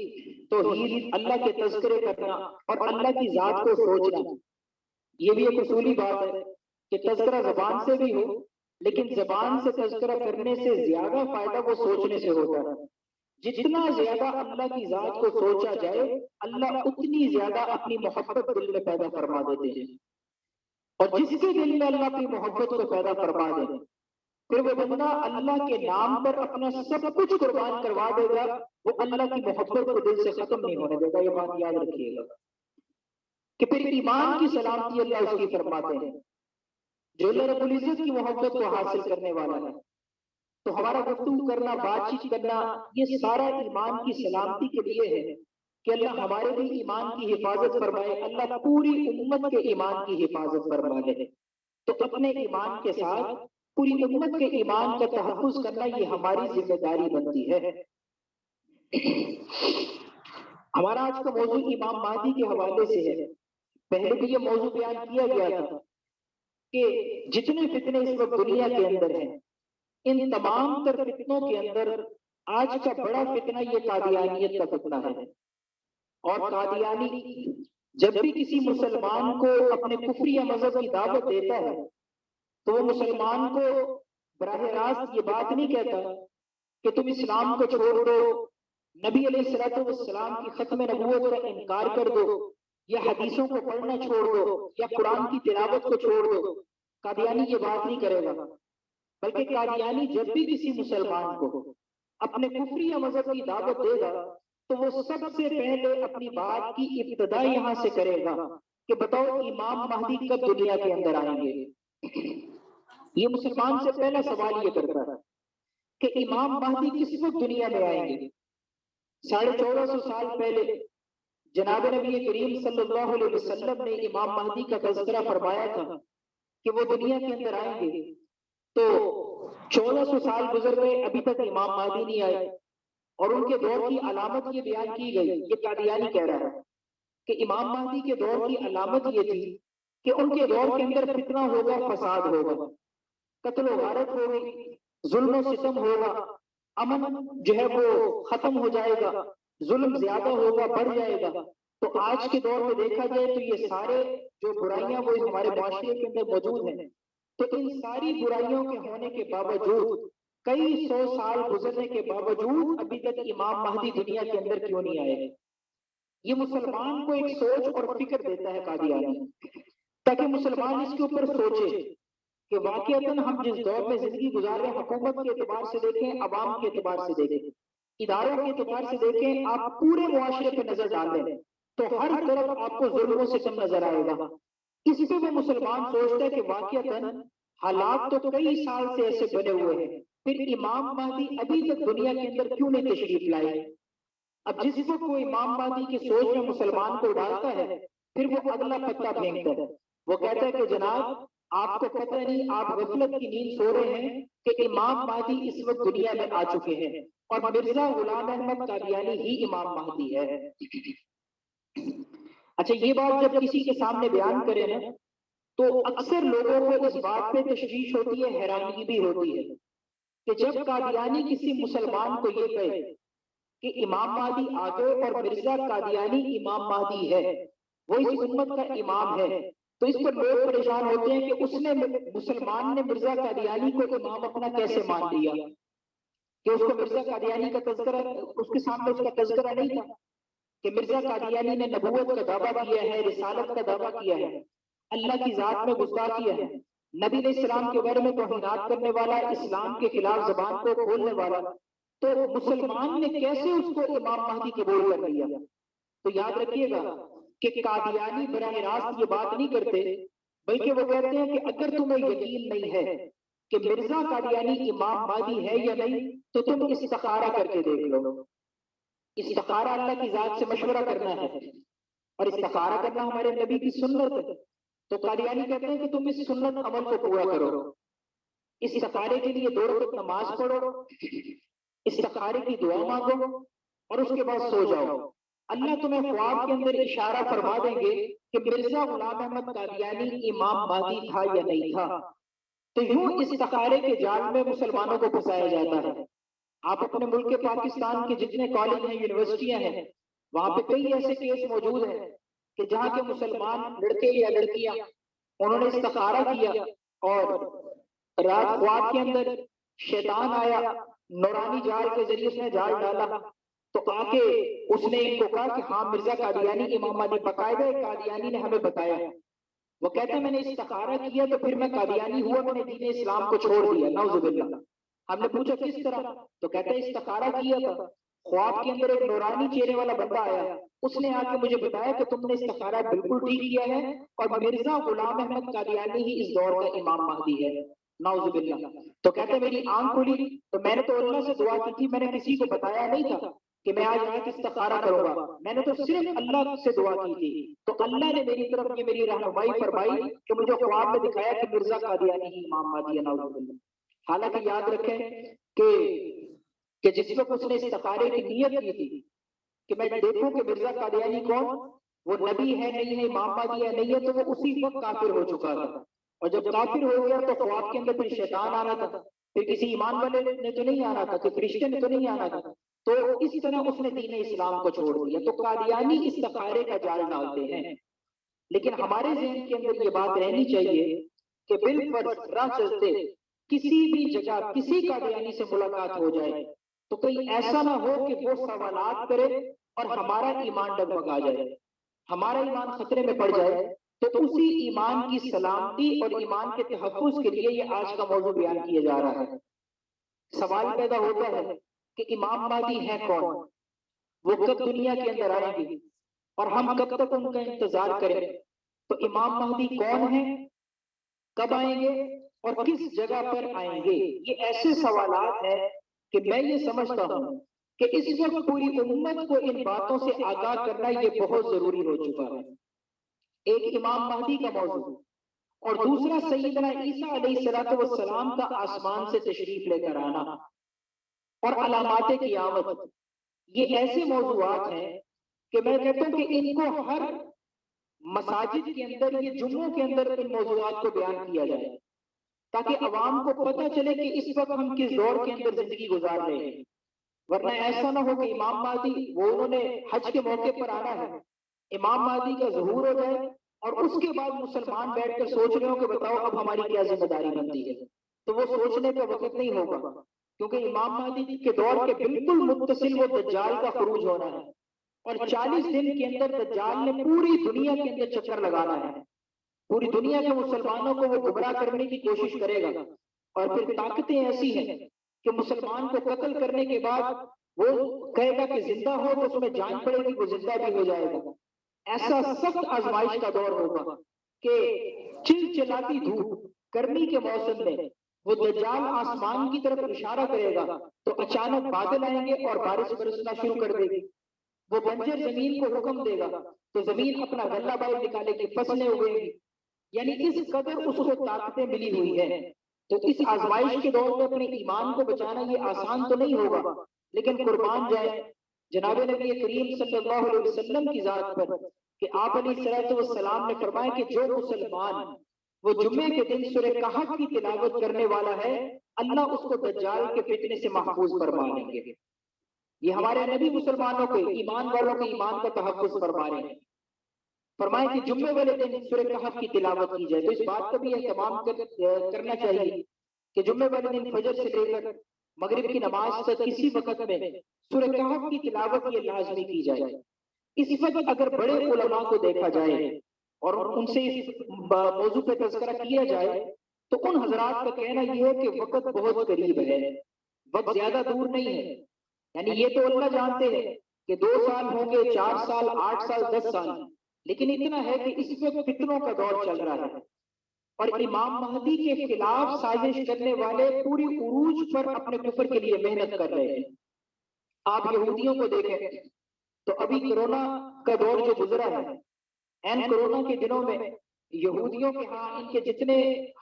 توحید، اللہ کے تذکرے کرنا اور اللہ کی ذات کو سوچنا، یہ بھی ایک اصولی بات ہے کہ تذکرہ زبان سے بھی ہو، لیکن زبان سے تذکرہ کرنے سے زیادہ فائدہ وہ سوچنے سے ہوتا ہے۔ جتنا زیادہ اللہ کی ذات کو سوچا جائے، اللہ اتنی زیادہ اپنی محبت دل میں پیدا فرما دیتے ہیں، اور جس کے دل میں اللہ کی محبت کو پیدا فرما دے پھر وہ بندہ اللہ کے نام پر اپنا سب کچھ قربان کروا دے گا، وہ اللہ کی محبت کو دل سے ختم نہیں ہونے دے گا۔ یہ بات یاد رکھیے گا کہ پھر ایمان کی سلامتی اللہ اس کی فرماتے ہیں، جو اللہ رب العزت کی محبت کو حاصل کرنے والا ہے۔ تو ہمارا گفتگو کرنا، بات چیت کرنا، یہ سارا ایمان کی سلامتی کے لیے ہے کہ اللہ ہمارے بھی ایمان کی حفاظت فرمائے، اللہ پوری امت کے ایمان کی حفاظت فرمائے۔ تو اپنے ایمان کے ساتھ پوری امت کے ایمان کا تحفظ کرنا یہ ہماری ذمہ داری بنتی ہے۔ ہمارا آج کا موضوع امام مہدی کے حوالے سے ہے۔ پہلے بھی یہ موضوع بیان کیا گیا تھا کہ جتنے فتنے اس وقت دنیا کے اندر ہیں، ان تمام تر فتنوں کے اندر آج کا بڑا فتنہ یہ قادیانیت کا فتنہ ہے۔ اور قادیانی جب بھی کسی مسلمان کو اپنے کفری یا مذہب کی دعوت دیتا ہے تو وہ مسلمان کو براہ راست یہ بات نہیں کہتا کہ تم اسلام کو چھوڑ دو، نبی علیہ الصلوۃ والسلام کی ختم نبوت کا انکار کر دو، یا حدیثوں کو پڑھنا چھوڑ دو، یا قرآن کی تلاوت کو چھوڑ دو۔ قادیانی یہ بات نہیں کرے گا، بلکہ قادیانی جب بھی کسی مسلمان کو اپنے کفری یا مذہب کی دعوت دے گا تو وہ سب سے پہلے اپنی بات کی ابتدا یہاں سے کرے گا کہ بتاؤ امام مہدی کب دنیا کے اندر آئیں گے۔ یہ مسلمان سے پہلا سوال یہ کرتا ہے کہ امام مہدی کس وقت دنیا میں آئیں گے۔ 1450 سال پہلے جناب نبی کریم صلی اللہ علیہ وسلم نے امام مہدی کا تذکرہ فرمایا تھا کہ وہ دنیا کے اندر آئیں گے، تو 1400 سال گزر گئے، ابھی تک امام مہدی نہیں آئے، اور ان کے دور کی علامت یہ بیان کی گئی، یہ قادیانی کہہ رہا ہے کہ امام مہدی کے دور کی علامت یہ تھی کہ ان کے دور کے اندر فتنہ ہوگا، فساد ہوگا، قتل و غارت ہوگی، ظلم و ستم ہوگا، امن جو ہے وہ ختم ہو جائے گا، ظلم زیادہ ہوگا، بڑھ جائے گا۔ تو آج کے دور میں دیکھا جائے تو یہ سارے جو برائیاں وہ ہمارے معاشرے کے اندر موجود ہیں، تو ان ساری برائیوں کے ہونے کے باوجود، کئی سو سال گزرنے کے باوجود ابھی تک امام مہدی دنیا کے اندر کیوں نہیں آئے؟ یہ مسلمان کو ایک سوچ اور فکر دیتا ہے قادیانی، تاکہ مسلمان اس کے اوپر سوچے کہ واقعتاً ہم جس دور میں زندگی گزار رہے ہیں، حکومت کے اعتبار سے دیکھیں، عوام کے اعتبار سے دیکھیں، اداروں کے اعتبار سے دیکھیں، آپ پورے معاشرے پہ نظر ڈالیں تو ہر طرف آپ کو ظلم و ستم نظر آئے گا۔ اس پہ وہ مسلمان سوچتا ہے کہ واقعتاً حالات تو کئی سال سے ایسے بنے ہوئے ہیں، پھر امام مہدی ابھی تک دنیا کے اندر کیوں نہیں تشریف لائے؟ اب جس وقت وہ امام مہدی کی سوچ میں مسلمان کو ڈالتا ہے، پھر وہ اگلا پتا پھینکتا ہے، وہ کہتا ہے کہ جناب آپ کو پتہ نہیں، آپ غفلت کی نیند سو رہے ہیں کہ امام مہدی اس وقت دنیا میں آ چکے ہیں، اور مرزا غلام احمد قادیانی ہی امام مہدی ہے۔ اچھا، یہ بات جب کسی کے سامنے بیان کرے نا تو اکثر لوگوں کو اس بات پہ تشویش ہوتی ہے، حیرانگی بھی ہوتی ہے کہ جب قادیانی کسی مسلمان کو یہ کہے کہ امام مہدی آ گئے اور مرزا قادیانی امام مہدی ہے، وہ اس امت کا امام ہے، تو اس پر لوگ پریشان ہوتے ہیں کہ اس نے مسلمان نے مرزا قادیانی کو امام اپنا کیسے مان لیا، کہ اس کو مرزا قادیانی کا تذکرہ، اس کے سامنے اس کا تذکرہ نہیں تھا کہ مرزا قادیانی نے نبوت کا دعویٰ کیا ہے، رسالت کا دعویٰ کیا ہے، اللہ کی ذات میں گستاخی ہے، نبی علیہ السلام کے بارے میں توہینات کرنے والا، اسلام کے خلاف زبان کو کھولنے والا، تو مسلمان نے کیسے اس کو امام مہدی قبول کر لیا؟ تو یاد رکھیے گا کہ قادیانی براہ راست یہ بات نہیں کرتے، بلکہ وہ کہتے ہیں کہ اگر تمہیں یقین نہیں ہے کہ مرزا قادیانی امام مہدی ہے یا نہیں تو تم استخارہ کر کے دیکھ لو۔ استخارہ اللہ کی ذات سے مشورہ کرنا ہے، اور استخارہ کرنا ہمارے نبی کی سنت ہے۔ تو قادیانی کہتے ہیں کہ تم اس سنت عمل کو پورا کرو، استخارے کے لیے 2 رکعت نماز پڑھو، استخارے کی دعا مانگو، اور اس کے بعد سو جاؤ۔ اللہ تمہیں خواب کے اندر اشارہ فرما دیں گے کہ مرزا غلام احمد قادیانی امام مہدی تھا یا نہیں تھا۔ تو یوں استخارے کے جال میں مسلمانوں کو پھنسایا جاتا ہے۔ آپ اپنے ملک پاکستان کے جتنے کالج ہیں، یونیورسٹیاں ہیں، وہاں پہ کئی ایسے کیس موجود ہیں کہ جہاں کے مسلمان لڑکے یا لڑکیاں انہوں نے استخارہ کیا اور رات خواب کے اندر شیطان آیا، نورانی جال کے ذریعے اس نے جال ڈالا، تو آ کے اس نے ان کو کہا کہ ہاں مرزا قادیانی امام مہدی، باقاعدہ قادیانی نے ہمیں بتایا۔ وہ کہتے ہیں میں نے استخارہ کیا تو پھر میں قادیانی ہوا، میں نے دین اسلام کو چھوڑ دیا، نعوذ باللہ۔ ہم نے پوچھا کس طرح؟ تو کہتے ہیں استخارہ کیا تھا، خواب کے اندر ایک نورانی چہرے والا بندہ آیا، اس نے آ کے مجھے بتایا کہ تم نے استخارہ بالکل ٹھیک کیا ہے، اور مرزا غلام احمد قادیانی ہی اس دور کا امام مہدی ہے، نعوذ باللہ۔ تو کہتے ہیں میری آنکھ کھلی تو میں نے تو اللہ سے دعا کی تھی، میں نے کسی کو بتایا نہیں تھا کہ میں آج رات استخارہ کروں گا، میں نے تو صرف اللہ سے دعا کی تھی، تو اللہ نے میری طرف یہ میری رہنمائی فرمائی کہ مجھے خواب میں دکھایا کہ مرزا قادیانی ہی امام مہدی ہے، نعوذ باللہ۔ حالانکہ یاد رکھیں کہ جس وقت اس نے استخارے کی نیت کی تھی کہ میں دیکھوں کہ مرزا قادیانی کون، وہ نبی ہے نہیں ہے، امام مہدی ہے نہیں ہے، تو وہ اسی وقت کافر ہو چکا تھا، اور جب کافر ہو گیا تو خواب کے اندر پھر شیطان آنا تھا، پھر کسی ایمان والے نے تو نہیں آنا تھا، کہ فرشتے نے تو نہیں آنا تھا، تو اس طرح اس نے دین اسلام کو چھوڑ دیا۔ تو قادیانی استخارے کا جال ڈالتے ہیں، لیکن ہمارے ذہن کے اندر یہ بات رہنی چاہیے کہ بالفرض راہ چلتے کسی بھی جگہ کسی قادیانی سے ملاقات ہو جائے تو کہیں ایسا نہ ہو کہ وہ سوالات کرے اور ہمارا ایمان ڈگمگا جائے، ہمارا ایمان خطرے میں پڑ جائے، تو اسی ایمان کی سلامتی اور ایمان کے تحفظ کے لیے یہ آج کا موضوع بیان کیا جا رہا ہے۔ سوال پیدا ہوتا ہے کہ امام مہدی ہے کون، وہ کب دنیا کے اندر آئیں گے، اور ہم کب تک ان کا انتظار کریں؟ تو امام مہدی کون ہے، کب آئیں گے، اور کس جگہ پر آئیں گے؟ یہ ایسے سوالات ہیں کہ میں یہ سمجھتا ہوں کہ اس وقت پوری امت کو ان باتوں سے آگاہ کرنا یہ بہت ضروری ہو چکا ہے۔ ایک امام مہدی کا موضوع، اور دوسرا سیدنا عیسیٰ علیہ السلام کا آسمان سے تشریف لے کر آنا اور علامات قیامت، یہ ایسے موضوعات ہیں کہ میں کہتا ہوں کہ ان کو ہر مساجد کے اندر یہ جمعوں کے اندر ان موضوعات کو بیان کیا جائے تاکہ عوام کو پتہ چلے کہ اس وقت ہم کس دور کے اندر زندگی گزار رہے ہیں. ورنہ ایسا نہ ہو کہ امام مہدی وہ انہوں نے حج کے موقع پر آنا ہے، امام مہدی کا ظہور ہو جائے اور اس کے بعد مسلمان بیٹھ کر سوچ رہے ہو کہ بتاؤ اب ہماری کیا ذمہ داری بنتی ہے. تو وہ سوچنے کا وقت نہیں ہوگا، کیونکہ امام مہدی کے دور کے بالکل متصل وہ دجال کا خروج ہونا ہے اور 40 دن کے اندر دجال نے پوری دنیا کے اندر چکر لگانا ہے. پوری دنیا کے مسلمانوں کو وہ گمراہ کرنے کی کوشش کرے گا اور پھر طاقتیں ایسی ہیں کہ مسلمان کو قتل کرنے کے بعد وہ کہے گا کہ زندہ ہو تو اس میں جان پڑے گی، وہ زندہ بھی ہو جائے گا. ایسا سخت آزمائش کا دور ہوگا کہ چل چلاتی دھوپ گرمی کے موسم میں وہ دجال آسمان کی طرف اشارہ کرے گا تو اچانک بادل آئیں گے اور بارش برسنا شروع کر دے گی. وہ بنجر زمین کو حکم دے گا تو زمین اپنا غلہ بائی نکالے گی، فصلیں اگیں گی. یعنی اس قدر اس کو طاقتیں ملی ہوئی ہے. تو اس آزمائش کے دور میں اپنے ایمان کو بچانا یہ آسان تو نہیں ہوگا، لیکن قربان جائے جناب نبی کریم صلی اللہ علیہ وسلم کی ذات پر کہ آپ علیہ السلام نے فرمایا کہ جو مسلمان وہ جمعے کے دن سورہ کہف کی تلاوت کرنے والا ہے اللہ اس کو دجال کے فتنے سے محفوظ فرما لیں گے. یہ ہمارے نبی مسلمانوں کے ایمان والوں کے ایمان کا تحفظ فرما رہے ہیں. فرمائے کہ جمعے والے دن سورہ کہف کی تلاوت کی جائے. تو اس بات کا بھی اہتمام کرنا چاہیے کہ جمعے والے دن فجر سے لے کر مغرب کی نماز تک کسی وقت میں سورہ کہف کی تلاوت یہ لازمی کی جائے. اس وقت اگر بڑے علماء کو دیکھا جائے اور ان سے اس موضوع پہ تذکرہ کیا جائے تو ان حضرات کا کہنا یہ ہے کہ وقت بہت قریب ہے، وقت زیادہ دور نہیں ہے. یعنی یہ تو اللہ جانتے ہیں کہ 2 سال ہوں گے، 4 سال، 8 سال، 10 سال، لیکن اتنا ہے کہ اس وقت فتنوں کا دور چل رہا ہے اور امام مہدی کے خلاف سازش کرنے والے پوری عروج پر اپنے کفر کے لیے محنت کر رہے ہیں. آپ یہودیوں کو دیکھیں تو ابھی کرونا کا دور جو گزرا ہے، این کرونا کے دنوں میں یہودیوں کے ہاں ان کے جتنے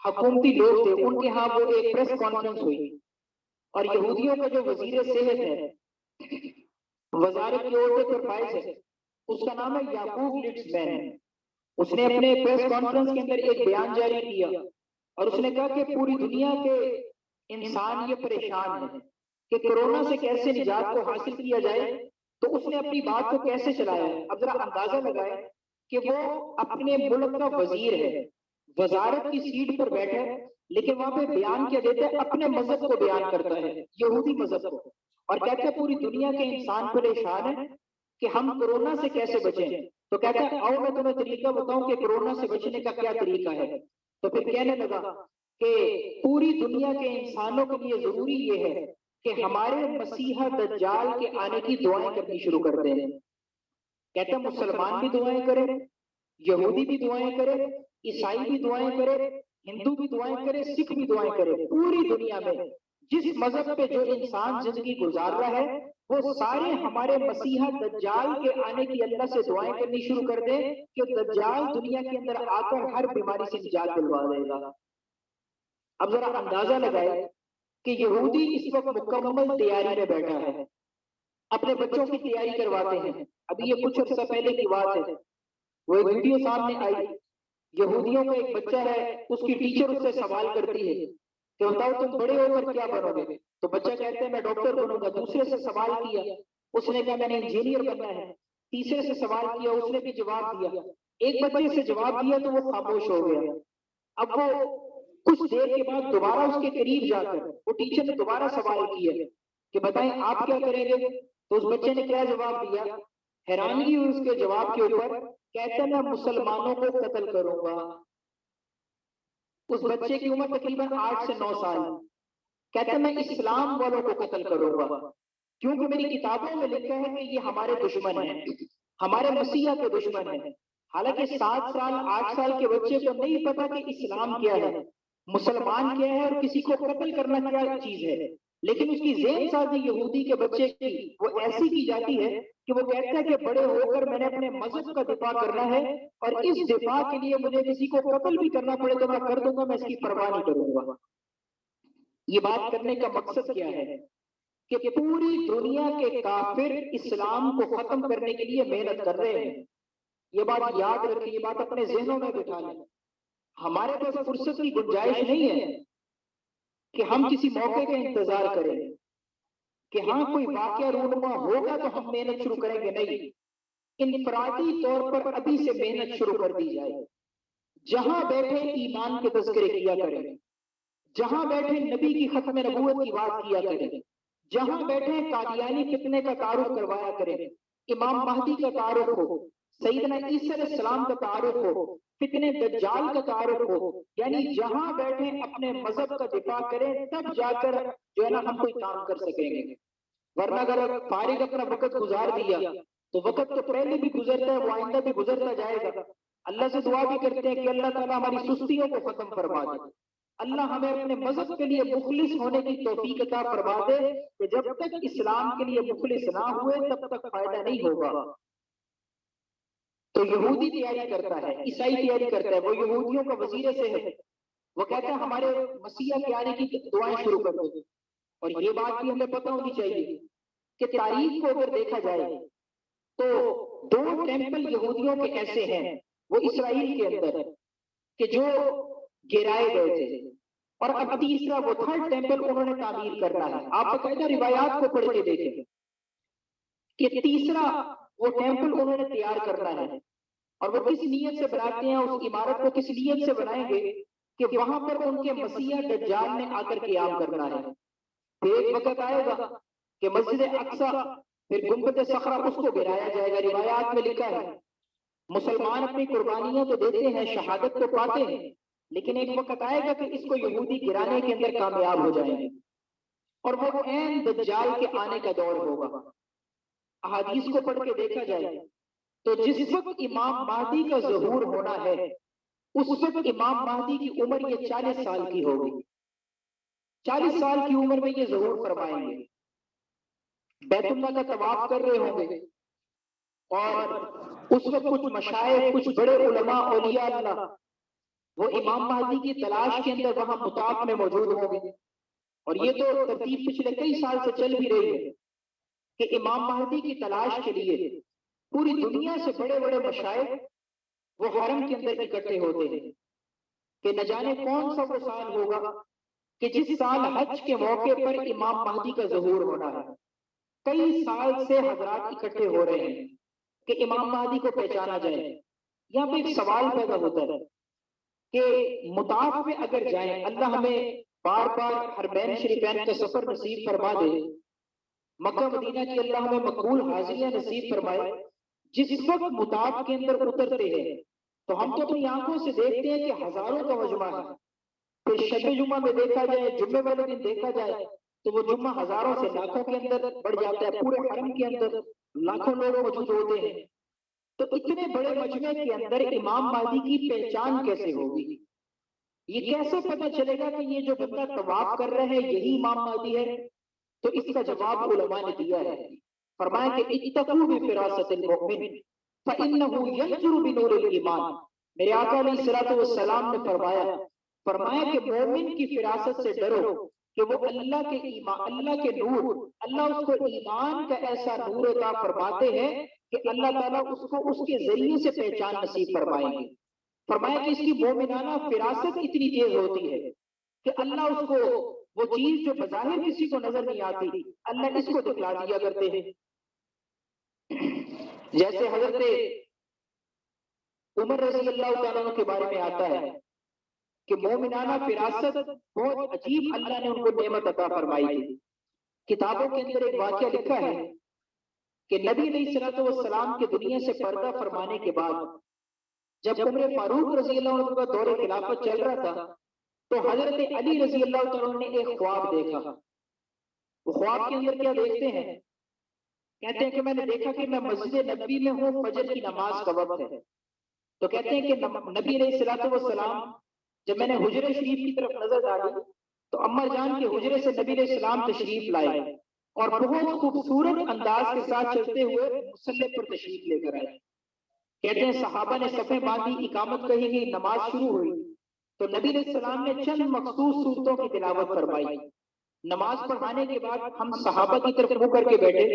حکومتی لوگ تھے ان کے ہاں وہ ایک پریس کانفرنس ہوئی اور یہودیوں کا جو وزیر صحت ہے، وزارت کی عہدے پر فائز ہے، اس کا نام ہے یعقوب لیٹسمین. اس نے اپنے پریس کانفرنس کے اندر ایک بیان جاری کیا اور اس نے کہا کہ پوری دنیا کے انسان یہ پریشان ہے کہ کرونا سے کیسے نجات کو حاصل کیا جائے. تو اس نے اپنی بات کو کیسے چلایا ہے، اب ذرا اندازہ لگائے کہ وہ اپنے ملک کا وزیر ہے، وزارت کی سیٹ پر بیٹھا ہے، لیکن وہاں پہ بیان کیا دیتا ہے، اپنے مذہب کو بیان کرتا ہے، یہودی مذہب کو، اور کہتا ہے پوری دنیا کے انسان پریشان ہے کہ ہم کرونا سے کیسے بچیں. تو کہتا ہے آؤ میں تمہیں طریقہ بتاؤں کہ کرونا سے بچنے کا کیا طریقہ ہے. تو پھر کہنے لگا کہ پوری دنیا کے انسانوں کے لیے ضروری یہ ہے کہ ہمارے مسیحا دجال کے آنے کی دعائیں کرنی شروع کر دیں. کہتا ہے مسلمان بھی دعائیں کرے، یہودی بھی دعائیں کرے، عیسائی بھی دعائیں کرے، ہندو بھی دعائیں کرے، سکھ بھی دعائیں کرے. پوری دنیا میں جس مذہب پہ جو انسان زندگی گزار رہا ہے وہ سارے ہمارے مسیحا دجال کے آنے کی اللہ سے دعائیں کرنی شروع کر دیں کہ دجال دنیا کے اندر آ کر ہر بیماری سے نجات دلوا دے گا. اب ذرا اندازہ لگائے کہ یہودی اس وقت مکمل تیاری میں بیٹھا ہے، اپنے بچوں کی تیاری کرواتے ہیں. ابھی یہ کچھ عرصہ پہلے کی بات ہے، وہ ایک ویڈیو سامنے آئی، یہودیوں کا ایک بچہ ہے، اس کی ٹیچر اس سے سوال کرتی ہے کہ بتاؤ تم بڑے ہو کر کیا بنو گے. تو بچہ کہتے ہیں میں ڈاکٹر بنوں گا. دوسرے سے سوال کیا، اس نے کہا میں نے انجینئر بننا ہے. تیسرے سے سوال کیا، اس نے بھی جواب دیا. ایک بچے سے جواب دیا تو وہ خاموش ہو گیا. اب وہ کچھ دیر کے بعد دوبارہ اس کے قریب جا کر وہ ٹیچر نے دوبارہ سوال کیا کہ بتائیں آپ کیا کریں گے. تو اس بچے نے کیا جواب دیا؟ حیرانگی ہوئی اس کے جواب کے اوپر. کہتے ہیں میں مسلمانوں کو قتل کروں گا. اس بچے کی عمر تقریباً 8 سے 9 سال. کہتے ہیں میں اسلام والوں کو قتل کروں گا کیونکہ میری کتابوں میں لکھا ہے کہ یہ ہمارے دشمن ہیں، ہمارے مسیحا کے دشمن ہیں. حالانکہ 7 سال 8 سال کے بچے کو نہیں پتا کہ اسلام کیا ہے، مسلمان کیا ہے اور کسی کو قتل کرنا کیا چیز ہے. لیکن اس کی ذہن سازی یہودی کے بچے کی وہ ایسی کی جاتی ہے کہ وہ کہتا ہے کہ بڑے ہو کر میں نے اپنے مذہب کا دفاع کرنا ہے اور اس دفاع کے لیے مجھے کسی کو قتل بھی کرنا پڑے تو میں کر دوں گا، میں اس کی پرواہ نہیں کروں گا. یہ بات کرنے کا مقصد کیا ہے کہ پوری دنیا کے کافر اسلام کو ختم کرنے کے لیے محنت کر رہے ہیں. یہ بات یاد رکھیں، یہ بات اپنے ذہنوں میں بٹھا لیں۔ ہمارے پاس فرصت کی گنجائش نہیں ہے کہ ہم کسی موقع کا انتظار کریں کہ ہاں کوئی واقعہ رونما ہوگا تو ہم محنت شروع کریں گے، نہیں، انفرادی طور پر ابھی سے محنت شروع کر دی جائے۔ جہاں بیٹھے ایمان کے تذکرے کیا کریں، جہاں بیٹھے نبی کی ختم نبوت کی بات کیا کریں، جہاں بیٹھے قادیانی فتنے کا تعارف کروایا کریں، امام مہدی کا تعارف ہو، سیدنا عیسیٰ علیہ السلام کا تعارف ہو، فتنے دجال کا تعارف ہو، یعنی جہاں بیٹھے اپنے مذہب کا دفاع کریں، تب جا کر جو ہے نا ہم کوئی کام کر سکیں گے۔ ورنہ اگر فارغ اپنا وقت گزار دیا تو وقت تو پہلے بھی گزرتا ہے، وہ آئندہ بھی گزرتا جائے گا۔ اللہ سے دعا بھی کرتے ہیں کہ اللہ تعالیٰ ہماری سستیوں کو ختم فرما دے، اللہ ہمیں اپنے مذہب کے لیے مخلص ہونے کی توفیق عطا فرما دے کہ جب تک اسلام کے لیے مخلص نہ ہوئے تب تک فائدہ نہیں ہوگا۔ تو یہودی تیاری کرتا ہے، عیسائی تیاری کرتا ہے، وہ یہودیوں کا وزیر سے ہے، وہ کہتا ہے ہمارے مسیح کے آنے کی دعائیں شروع کر دو۔ اور یہ بات بھی ہمیں پتہ ہونی چاہیے کہ تاریخ کو اگر دیکھا جائے تو 2 ٹیمپل یہودیوں کے ایسے ہیں وہ اسرائیل کے اندر کہ جو گرائے گئے تھے، اور اب تیسرا وہ 3rd ٹیمپل انہوں نے تعمیر کرنا ہے۔ آپ باقاعدہ روایات کو پڑھ کے دیکھیں کہ تیسرا وہ ٹیمپل انہوں نے تیار کرنا ہے، اور وہ کس نیت سے بناتے ہیں، اس عمارت کو کس نیت سے بنائیں گے کہ وہاں پر ان کے مسیح دجال نے آ کر قیام کرنا ہے۔ پھر ایک وقت آئے گا کہ مسجد اقصی پھر گنبد صخرہ اس کو گرایا جائے گا۔ روایات میں لکھا ہے مسلمان اپنی قربانیاں تو دیتے ہیں، شہادت تو پاتے ہیں، لیکن ایک وقت آئے گا کہ اس کو یہودی گرانے کے اندر کامیاب ہو جائیں گے، اور وہ عین دجال کے آنے کا دور ہوگا۔ احادیث کو پڑھ کے دیکھا جائے تو جس وقت امام مہدی کا ظہور ہونا ہے اس وقت امام مہدی کی عمر یہ 40 سال کی ہوگی، 40 سال کی عمر میں یہ ظہور فرمائیں گے، بیت اللہ کا طواف کر رہے ہوں گے، اور اس وقت کچھ مشائخ، کچھ بڑے علماء اولیاء اللہ وہ امام مہدی کی تلاش کے اندر وہاں مطاف میں موجود ہوں گے۔ اور یہ تو ترتیب پچھلے کئی سال سے چل بھی رہی ہے کہ امام مہدی کی تلاش کے لیے پوری دنیا سے بڑے بڑے مشائخ وہ حرم کے اندر اکٹھے ہوتے ہیں کہ نہ جانے کون سا وہ سال ہوگا کہ جس سال حج کے موقع پر امام مہدی کا ظہور ہونا ہے۔ کئی سال سے حضرات اکٹھے ہو رہے ہیں کہ امام مہدی کو پہچانا جائے۔ یہاں پہ ایک سوال پیدا ہوتا ہے کہ مطاف میں اگر جائیں، اللہ ہمیں بار بار حرمین شریفین کا سفر نصیب فرما دے، مکہ مدینہ کی اللہ ہمیں مقبول حاضریاں نصیب فرمائے، جس وقت مطاف کے اندر اترتے ہیں تو ہم تو اپنی آنکھوں سے دیکھتے ہیں کہ ہزاروں کا مجمع ہے، پھر شب جمعہ میں دیکھا جائے، جمعے والے دن دیکھا جائے تو وہ جمعہ ہزاروں سے لاکھوں کے اندر بڑھ جاتا ہے، پورے حرم کے اندر لاکھوں لوگ موجود ہوتے ہیں۔ تو اتنے بڑے مجمع کے اندر امام مہدی کی پہچان کیسے ہوگی؟ یہ کیسے پتہ چلے گا کہ یہ جو بندہ طواف کر رہے ہیں یہی امام مہدی ہے؟ تو اس کا جواب علماء نے دیا ہے، فرمایا کہ اتقوا بفراست المؤمن فإنه ينظر بنور الایمان۔ میرے آقا علیہ الصلوۃ والسلام نے فرمایا کہ مومن کی فراست سے ڈرو کہ وہ اللہ کے ایمان، اللہ کے نور، اللہ اس کو ایمان کا ایسا نور عطا فرماتے ہیں کہ اللہ تعالیٰ اس کو اس کے ذریعے سے پہچان نصیب فرمائیں گے۔ فرمایا کہ اس کی مومنانہ فراست اتنی تیز ہوتی ہے کہ اللہ اس کو وہ چیز جو بظاہر کسی کو نظر نہیں آتی اللہ اس کو دکھلا دیا کرتے ہیں۔ جیسے حضرت عمر رضی اللہ تعالیٰ عنہ کے بارے میں آتا ہے کہ مومنانہ فراست بہت عجیب اللہ نے ان کو نعمت عطا فرمائی تھی۔ کتابوں کے اندر ایک واقعہ لکھا ہے کہ نبی علیہ الصلوۃ والسلام کے دنیا سے پردہ فرمانے کے بعد جب عمر فاروق رضی اللہ عنہ کا دور خلافت چل رہا تھا تو حضرت علی رضی اللہ تعالیٰ عنہ نے ایک خواب دیکھا۔ وہ خواب کے اندر کیا دیکھتے ہیں؟ کہتے ہیں کہ میں نے دیکھا کہ میں مسجد نبی میں ہوں، فجر کی نماز کا وقت ہے، تو کہتے ہیں کہ نبی علیہ الصلوۃ والسلام جب میں نے حجرے شریف کی طرف نظر ڈالی تو عمر جان کے حجرے سے نبی علیہ السلام تشریف لائے اور بہت خوبصورت انداز کے ساتھ چلتے ہوئے مصلی پر تشریف لے کر آئے۔ کہتے ہیں صحابہ نے صفیں باندھی، اقامت کہی گئی، نماز شروع ہوئی تو نبی علیہ السلام نے چند مخصوص صورتوں کی تلاوت فرمائی۔ نماز پڑھانے کے بعد ہم صحابہ کی طرف منہ کر کے بیٹھے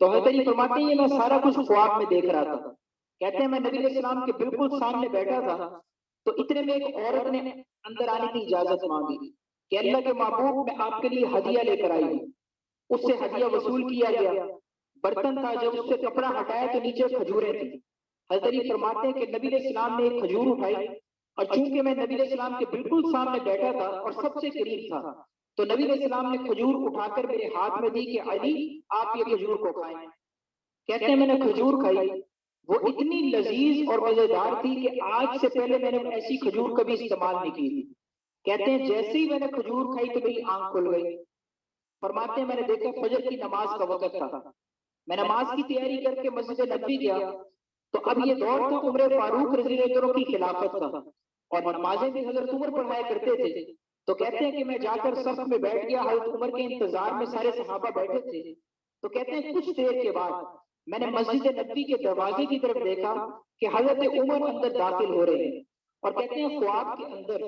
تو حضرت علی فرماتے ہیں یہ میں سارا کچھ خواب میں دیکھ رہا تھا کہتے ہیں میں نبی علیہ السلام کے بالکل سامنے بیٹھا تھا تو اتنے میں ایک عورت نے اندر آنے کی اجازت مانگی کہ اللہ کے محبوب میں آپ کے لیے ہدیہ لے کر آئی ہوں. اس سے ہدیہ وصول کیا گیا. برتن تھا، جب اس سے کپڑا ہٹایا تو نیچے کھجوریں تھیں. حضرت علی فرماتے ہیں کہ نبی علیہ السلام نے ایک کھجور اٹھائی اور چونکہ میں نبی علیہ السلام کے بالکل سامنے بیٹھا تھا اور سب سے قریب تھا تو نبی علیہ السلام نے کھجور اٹھا کر میرے ہاتھ میں دی کہ علی آپ یہ کھجور کو کھائیں. کہتے ہیں میں نے کھجور کھائی، وہ اتنی لذیذ اور مزیدار تھی کہ آج سے پہلے میں نے ایسی کھجور کبھی استعمال نہیں کی تھی. کہتے ہیں جیسے ہی میں نے کھجور کھائی تو میری آنکھ کھل گئی. فرماتے ہیں میں نے دیکھا فجر کی نماز کا وقت تھا. میں نماز کی تیاری کر کے مسجد نبوی گیا تو اب یہ دور تھا عمر فاروق رضی اللہ عنہ کی خلافت کا اور نمازیں بھی حضرت عمر پڑھایا کرتے تھے. تو کہتے ہیں کہ میں جا کر صف میں بیٹھ گیا، حضرت عمر کے انتظار میں سارے صحابہ بیٹھے تھے. تو کہتے ہیں کچھ دیر کے بعد میں نے مسجد نبوی کے دروازے کی طرف دیکھا کہ حضرت عمر اندر داخل ہو رہے ہیں اور کہتے ہیں خواب کے اندر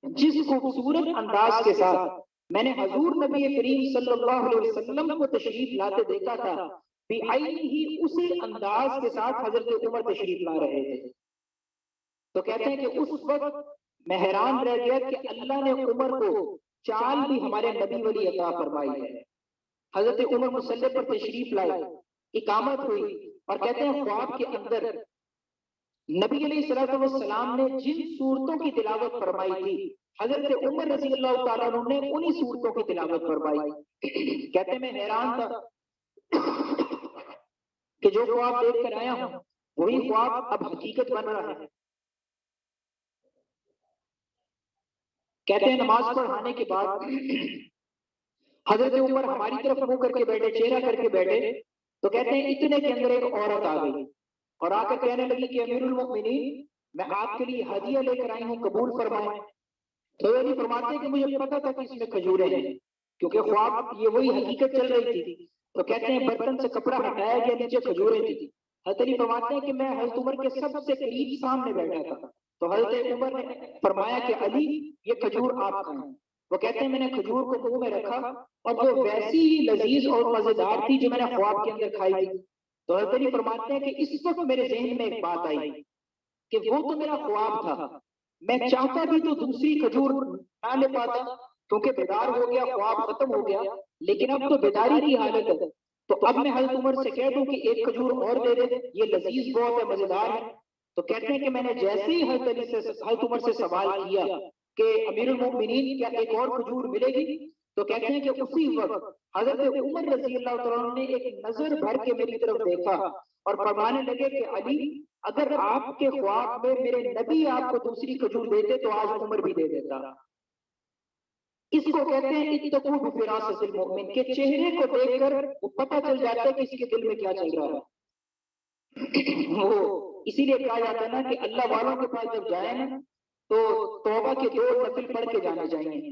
جس خوبصورت انداز کے ساتھ میں نے حضور نبی کریم صلی اللہ علیہ وسلم کو تشریف لاتے دیکھا تھا ہی اسی انداز کے ساتھ حضرت عمر تشریف لا رہے تھے. تو کہتے ہیں کہ اس وقت میں حیران رہ گیا کہ اللہ نے عمر کو چال بھی ہمارے نبی ولی عطا فرمائی ہے. حضرت عمر مصلی پر تشریف لائے، اقامت ہوئی اور کہتے ہیں خواب کے اندر نبی علیہ السلام نے جن صورتوں کی تلاوت فرمائی تھی حضرت عمر رضی اللہ تعالیٰ عنہ نے انہی صورتوں کی تلاوت فرمائی. کہتے ہیں میں حیران تھا کہ جو خواب دیکھ کر آیا ہوں وہی خواب اب حقیقت بن رہا ہے. کہتے ہیں نماز پڑھانے کے بعد حضرت عمر ہماری طرف منہ کر کے بیٹھے، چہرہ کر کے بیٹھے. تو کہتے ہیں اتنے کے اندر ایک عورت آ گئی اور آ کر کہنے لگی کہ امیر المؤمنین میں آپ کے لیے ہدیہ لے کر آئی ہوں، قبول فرمائیں. تو یہ فرماتے ہیں کہ مجھے پتا تھا کہ اس میں کھجوریں ہیں کیونکہ خواب یہ وہی حقیقت چل رہی تھی. تو کہتے ہیں برتن سے کپڑا ہٹایا گیا، نیچے کھجوریں تھی. حضرت علی فرماتے ہیں کہ میں حضرت عمر کے سب سے قریب سامنے بیٹھا تھا تو حضرت عمر نے فرمایا کہ علی یہ کھجور آپ کھائیں. وہ کہتے ہیں میں نے کھجور کو منہ میں رکھا اور وہ ویسی ہی لذیذ اور مزیدار تھی جو میں نے خواب کے اندر کھائی تھی. تو حضرت علی فرماتے ہیں کہ اس وقت میرے ذہن میں ایک بات آئی کہ وہ تو میرا خواب تھا، میں چاہتا بھی تو دوسری کھجور نہ لے پاتا کیونکہ بیدار ہو گیا، خواب ختم ہو گیا، لیکن اب تو بیداری کی حالت ہے. تو اب میں حضرت عمر سے کہہ دوں کہ ایک کھجور اور دے دے، یہ لذیذ بہت ہے، مزیدار ہے. تو کہتے ہیں کہ میں نے جیسے ہی حضرت عمر سے سوال کیا کہ امیر المؤمنین کیا ایک اور کھجور ملے گی، تو کہتے ہیں کہ اسی وقت حضرت عمر رضی اللہ تعالیٰ نے ایک نظر بھر کے میری طرف دیکھا اور فرمانے لگے کہ علی اگر آپ کے خواب میں میرے نبی آپ کو دوسری کھجور دیتے تو آج عمر بھی دے دیتا. اس کو کہتے ہیں اتقوا بفراست المؤمن کے چہرے کو دیکھ کر وہ پتہ چل جاتا ہے کہ اس کے دل میں کیا چل رہا ہے. وہ اسی لیے کہا جاتا ہے نا کہ اللہ والوں کے پاس جب جائیں نا تو توبہ کے 2 نفل پڑھ کے جانے چاہیے،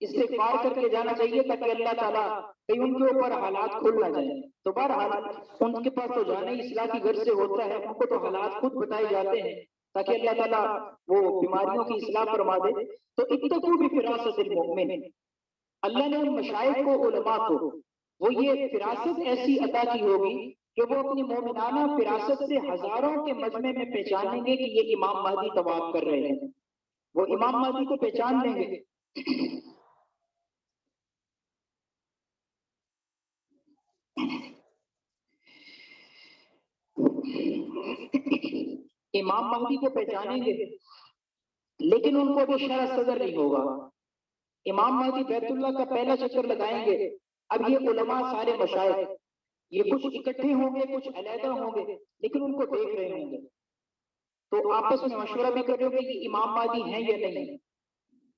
استغفار کر کے جانا چاہیے تاکہ اللہ تعالیٰ کہیں ان کے اوپر حالات کھل نہ جائیں. تو بہرحال ان کے پاس تو جانا ہی اصلاح کی غرض سے ہوتا ہے، ان کو تو حالات خود بتائے جاتے ہیں تاکہ اللہ تعالیٰ وہ بیماریوں کی اصلاح فرما دے. تو اتقوا بفراست المؤمن، اللہ نے ان مشائخ کو، علماء کو وہ یہ فراست ایسی عطا کی ہوگی کہ وہ اپنی مومنانہ فراست سے ہزاروں کے مجمع میں پہچانیں گے کہ یہ امام مہدی طواف کر رہے ہیں. وہ امام مہدی کو پہچان لیں گے. امام مہدی کو پہچانیں گے لیکن ان کو بھی شرح صدر نہیں ہوگا. امام مہدی بیت اللہ کا پہلا چکر لگائیں گے. اب یہ علماء سارے مشائخ یہ کچھ اکٹھے ہوں گے، کچھ علیحدہ ہوں گے، لیکن ان کو دیکھ رہے ہوں گے تو آپس میں مشورہ بھی کر رہے ہوں گے کہ امام مہدی ہیں یا نہیں.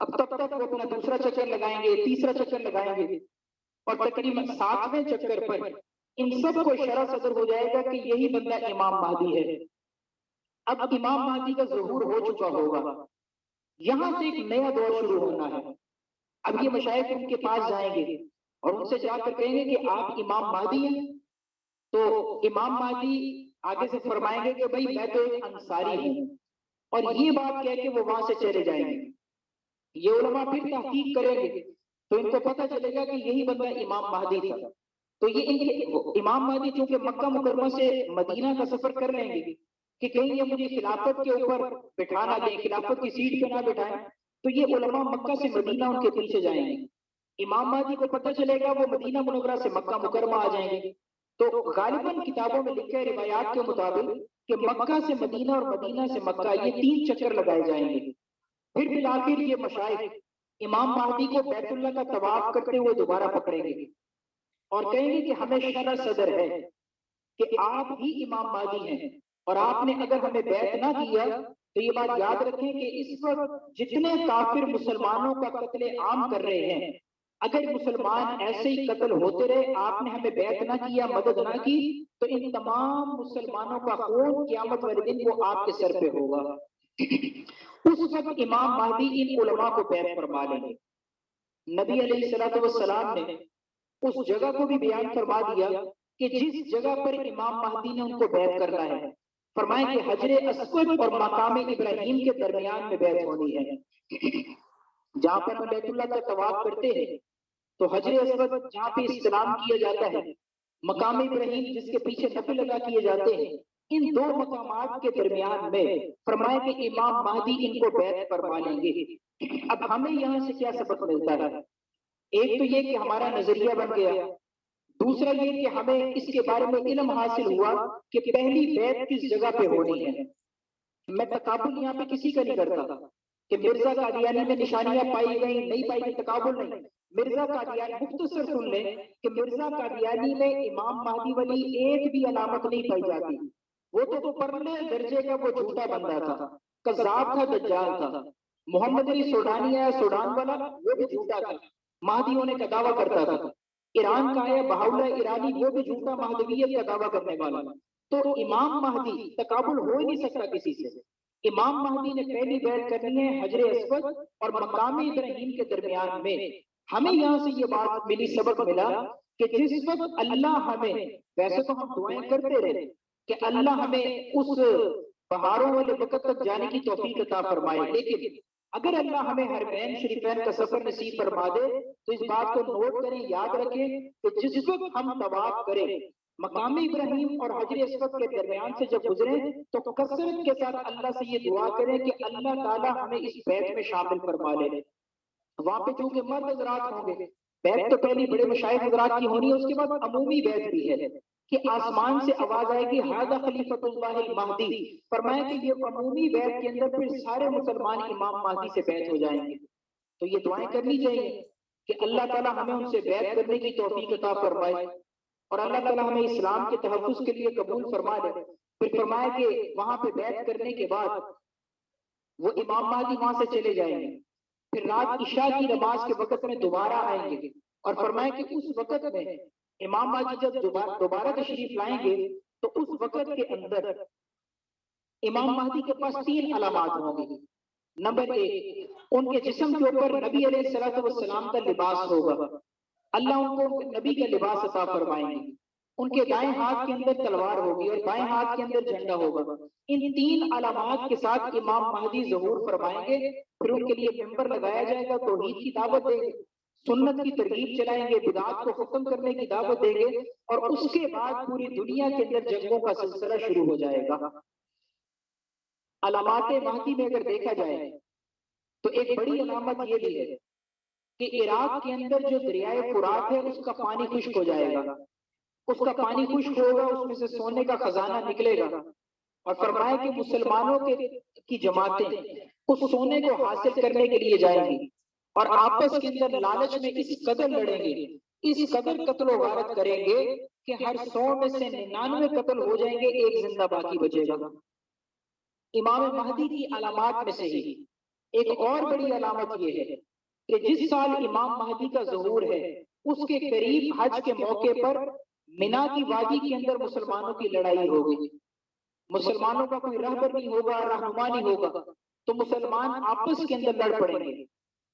اب تب تک وہ اپنا دوسرا چکر لگائیں گے، تیسرا چکر لگائیں گے اور تقریباً 7ویں چکر پر ان سب کو شرح صدر ہو جائے گا کہ یہی بندہ امام مہدی ہے. اب امام مہدی کا ظہور ہو چکا ہوگا، یہاں سے ایک نیا دور شروع ہونا ہے. اب یہ مشائخ ان کے پاس جائیں گے اور ان سے جا کر کہیں گے کہ آپ امام مہدی ہیں. تو امام مہدی آگے سے فرمائیں گے کہ بھائی میں تو ایک انصاری ہوں، اور یہ بات کہہ کے وہ وہاں سے چلے جائیں گے. یہ علماء پھر تحقیق کریں گے تو ان کو پتہ چلے گا کہ یہی بندہ امام مہدی تھا. تو یہ ان کے امام مہدی چونکہ مکہ مکرمہ سے مدینہ کا سفر کر لیں گے کہ کہیں یہ مجھے خلافت کے اوپر بٹھا نہ دیں، خلافت کی سیٹ پہ نہ بٹھائیں، تو یہ علماء مکہ سے مدینہ ان کے پیچھے جائیں گے. امام مہدی کو پتہ چلے گا وہ مدینہ منورہ سے مکہ مکرمہ آ جائیں گے. تو غالباً کتابوں میں لکھے ہیں روایات کے مطابق کہ مکہ سے مدینہ اور مدینہ سے مکہ یہ 3 چکر لگائے جائیں گے. پھر بالآخر یہ مشائخ امام مہدی کو بیت اللہ کا طواف کرتے ہوئے دوبارہ پکڑیں گے اور کہیں گے کہ ہمیں شرع صدر ہے کہ آپ ہی امام مہدی ہیں، اور آپ نے اگر ہمیں بیعت نہ کیا تو یہ بات یاد رکھیں کہ اس وقت جتنے کافر مسلمانوں کا قتل عام کر رہے ہیں، اگر مسلمان ایسے ہی قتل ہوتے رہے، آپ نے ہمیں بیعت نہ کیا، مدد نہ کی، تو ان تمام مسلمانوں کا خون قیامت والے دن وہ آپ کے سر پہ ہوگا. اس وقت امام مہدی ان علماء کو بیعت فرما لیں گے. نبی علیہ الصلوۃ والسلام نے اس جگہ کو بھی بیان فرما دیا کہ جس جگہ پر امام مہدی نے ان کو بیعت کرنا ہے، فرمائیں کہ حجر اسود اور مقام ابراہیم کے درمیان میں بیعت ہونی ہے. جہاں پر ہم بیت اللہ کا طواف کرتے ہیں تو حجر اسود جہاں پہ استلام کیا جاتا ہے، مقام ابراہیم جس کے پیچھے نفل ادا کیے جاتے ہیں، ان 2 مقامات کے درمیان میں فرمائے کہ امام مہدی ان کو بیعت فرما لیں گے. اب ہمیں یہاں سے کیا سبق ملتا ہے؟ ایک تو یہ کہ ہمارا نظریہ بن گیا، دوسرا یہ کہ ہمیں اس کے بارے میں علم حاصل ہوا کہ پہلی بیعت کس جگہ پہ ہونی ہے. میں تقابل یہاں پہ کسی کا نہیں کرتا کہ مرزا قادیانی میں نشانیاں پائی گئی نہیں پائی گئی، تقابل نہیں. مرزا قادیانی مختصر سن لیں کہ مرزا قادیانی میں امام مہدی والی ایک بھی علامت نہیں پائی جاتی. وہ تو پرلے درجے کا وہ جھوٹا بندہ تھا، کذاب تھا، دجال تھا. محمد علی سوڈانی ہے، سوڈان والا، وہ بھی جھوٹا تھا، مہدی ہونے کا دعویٰ کرتا تھا. ایران کا ہے بہاؤلہ ایرانی، وہ بھی جھوٹا مہدویت کا دعویٰ کرنے والا. تو امام مہدی تقابل ہو ہی نہیں سکتا کسی سے. امام مہدی نے پہلی بیعت کرنی ہے حجر اسود اور مقام ابراہیم کے درمیان میں. ہمیں یہاں سے یہ بات ملی، سبق ملا کہ جس وقت اللہ ہمیں، ویسے تو ہم دعائیں کرتے رہے کہ اللہ ہمیں اس پہاڑوں والے وقت تک جانے کی توفیق عطا فرمائے، لیکن اگر اللہ ہمیں حرمین شریفین کا سفر نصیب فرما دے تو اس بات کو نوٹ کریں، یاد رکھیں کہ جس وقت ہم طواف کریں مقام ابراہیم اور حجر اسود کے درمیان سے جب گزریں تو کثرت کے ساتھ اللہ سے یہ دعا کریں کہ اللہ تعالیٰ ہمیں اس بیت میں شامل فرما لے. وہاں پہ چونکہ مرد حضرات ہوں گے، بیت تو پہلی بڑے مشائخ حضرات کی ہونی ہے، اس کے بعد عمومی بیت بھی ہے کہ آسمان سے آواز آئے گی ھذا خلیفۃ اللہ المہدی. فرمایا کہ یہ عمومی بیت کے اندر پھر سارے مسلمان امام مہدی سے بیت ہو جائیں گے. تو یہ دعائیں کرنی چاہیے کہ اللہ تعالیٰ ہمیں ان سے بیت کرنے کی توفیق عطا فرمائے اور اللہ تعالیٰ ہمیں اسلام کے تحفظ کے لیے قبول فرما لے. پھر فرمایا کہ وہاں پہ بیعت کرنے کے بعد وہ امام مہدی وہاں سے چلے جائیں گے، پھر رات عشاء کی نماز کے وقت میں دوبارہ آئیں گے اور فرمایا کہ اس وقت میں امام مہدی جب دوبارہ تشریف لائیں گے تو اس وقت کے اندر امام مہدی کے پاس 3 علامات ہوں گی. نمبر 1، ان کے جسم کے اوپر نبی علیہ الصلوۃ والسلام کا لباس ہوگا، اللہ ان کو نبی کا لباس عطا فرمائیں گے. ان کے دائیں ہاتھ کے اندر تلوار ہوگی اور بائیں ہاتھ کے اندر جھنڈا ہوگا. ان 3 علامات کے ساتھ امام مہدی ظہور فرمائیں گے. پھر ان کے لیے ممبر لگایا جائے گا، توحید کی دعوت دیں گے، سنت کی ترغیب چلائیں گے، بدعات کو ختم کرنے کی دعوت دیں گے، اور اس کے بعد پوری دنیا کے اندر جنگوں کا سلسلہ شروع ہو جائے گا. علامات مہدی میں اگر دیکھا جائے تو ایک بڑی علامت یہ بھی ہے کہ عراق کے اندر جو دریائے فرات ہے اس کا پانی خشک ہو جائے گا. اس کا پانی خشک ہوگا، اس میں سے سونے کا خزانہ نکلے گا، اور فرمایا کہ مسلمانوں کی جماعتیں اس سونے کو حاصل کرنے کے لیے جائیں گی اور آپس کے اندر لالچ میں اس قدر لڑیں گے، اس قدر قتل و غارت کریں گے کہ ہر 100 میں سے 99 قتل ہو جائیں گے، ایک زندہ باقی بچے گا. امام مہدی کی علامات میں سے ہی ایک اور بڑی علامت یہ ہے کہ جس سال امام مہدی کا ظہور ہے اس کے قریب حج کے موقع پر منا کی وادی کے اندر مسلمانوں کی لڑائی ہوگی. مسلمانوں کا کوئی رہبر نہیں ہوگا، رہنما نہیں ہوگا، تو مسلمان آپس کے اندر لڑ پڑیں گے.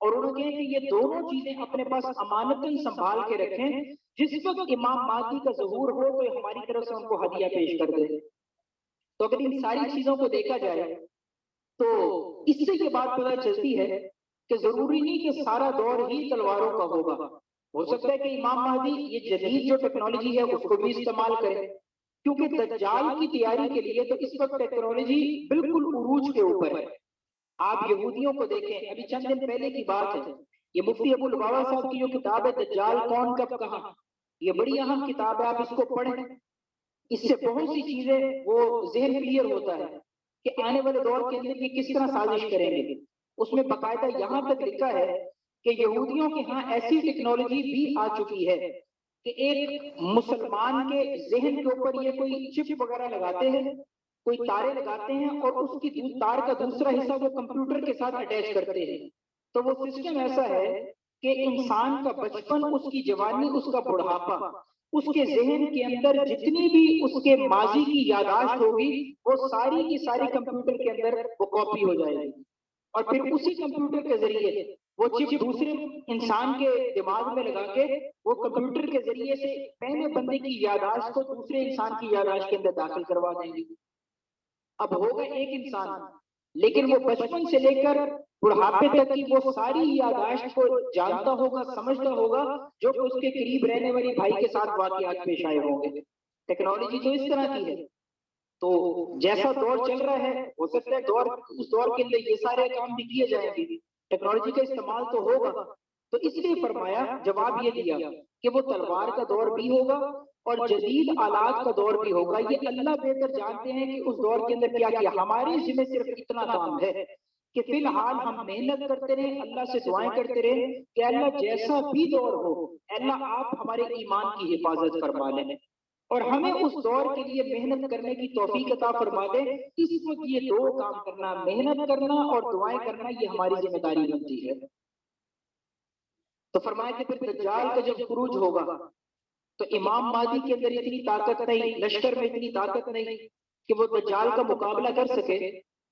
اور انہوں نے کہ یہ دونوں چیزیں اپنے پاس امانتاً سنبھال کے رکھیں، جس وقت امام مہدی کا ظہور ہو تو ہماری طرف سے ان کو ہدیہ پیش کر دیں۔ تو اگر ان ساری چیزوں کو دیکھا جائے تو اس سے یہ بات پتہ چلتی ہے کہ ضروری نہیں کہ سارا دور ہی تلواروں کا ہوگا، ہو سکتا ہے کہ امام مہدی یہ جدید جو ٹیکنالوجی ہے اس کو بھی استعمال کرے، کیونکہ دجال کی تیاری کے لیے تو اس وقت ٹیکنالوجی بالکل عروج کے اوپر ہے۔ آپ یہودیوں کو دیکھیں، ابھی چند دن پہلے کی بات ہے، یہ مفتی ابو لبابہ صاحب کی جو کتاب ہے دجال کون کب کہاں، یہ بڑی اہم کتاب ہے، آپ اس کو پڑھیں، اس سے بہت سی چیزیں وہ ذہن کلیئر ہوتا ہے کہ آنے والے دور کے اندر یہ کس طرح سازش کریں گے۔ اس میں باقاعدہ یہاں تک لکھا ہے کہ یہودیوں کے ہاں ایسی ٹیکنالوجی بھی آ چکی ہے کہ ایک مسلمان کے ذہن کے اوپر یہ کوئی چپ وغیرہ لگاتے ہیں، کوئی تارے لگاتے ہیں، اور اس کی تار کا دوسرا حصہ وہ کمپیوٹر کے ساتھ اٹیچ کرتے ہیں۔ تو وہ سسٹم ایسا ہے کہ انسان کا بچپن، اس کی جوانی، اس کا بڑھاپا، اس کے ذہن کے اندر جتنی بھی اس کے ماضی کی یاداشت ہوگی وہ ساری کی ساری کمپیوٹر کے اندر وہ کاپی ہو جائے گی، اور پھر اسی کمپیوٹر کے ذریعے وہ چپ دوسرے انسان کے دماغ میں لگا کے وہ کمپیوٹر کے ذریعے سے پہلے بندے کی یاداشت کو دوسرے انسان کی یاداشت کے اندر داخل کروا دیں گے۔ اب ہوگا ایک انسان، لیکن وہ بچپن سے لے کر بڑھاپے تک کی وہ ساری یاداشت کو جانتا ہوگا، سمجھتا ہوگا، جو کہ اس کے قریب رہنے والی بھائی کے ساتھ واقعات پیش آئے ہوں گے۔ ٹیکنالوجی تو اس طرح کی ہے، تو جیسا دور چل رہا ہے ہو سکتا ہے اس دور کے اندر یہ سارے کام بھی کیے جائیں گے، ٹیکنالوجی کا استعمال تو ہوگا۔ تو اس لیے فرمایا، جواب یہ دیا کہ وہ تلوار کا دور بھی ہوگا اور جدید آلات کا دور بھی ہوگا۔ یہ اللہ بہتر جانتے ہیں کہ اس دور کے اندر کیا کیا، ہمارے ذمہ صرف اتنا کام ہے کہ فی الحال ہم محنت کرتے رہیں، اللہ سے دعائیں کرتے رہیں کہ اللہ جیسا بھی دور ہو، اللہ آپ ہمارے ایمان کی حفاظت فرما لیں اور ہمیں اس دور کے لیے محنت کرنے کی توفیق عطا فرما دے۔ اس وقت یہ دو کام کرنا، محنت کرنا اور دعائیں کرنا، یہ ہماری ذمہ داری بنتی ہے۔ تو فرمایا کہ پھر دجال کا جب خروج ہوگا تو امام مہدی کے اندر اتنی طاقت نہیں، لشکر میں اتنی طاقت نہیں کہ وہ دجال کا مقابلہ کر سکے،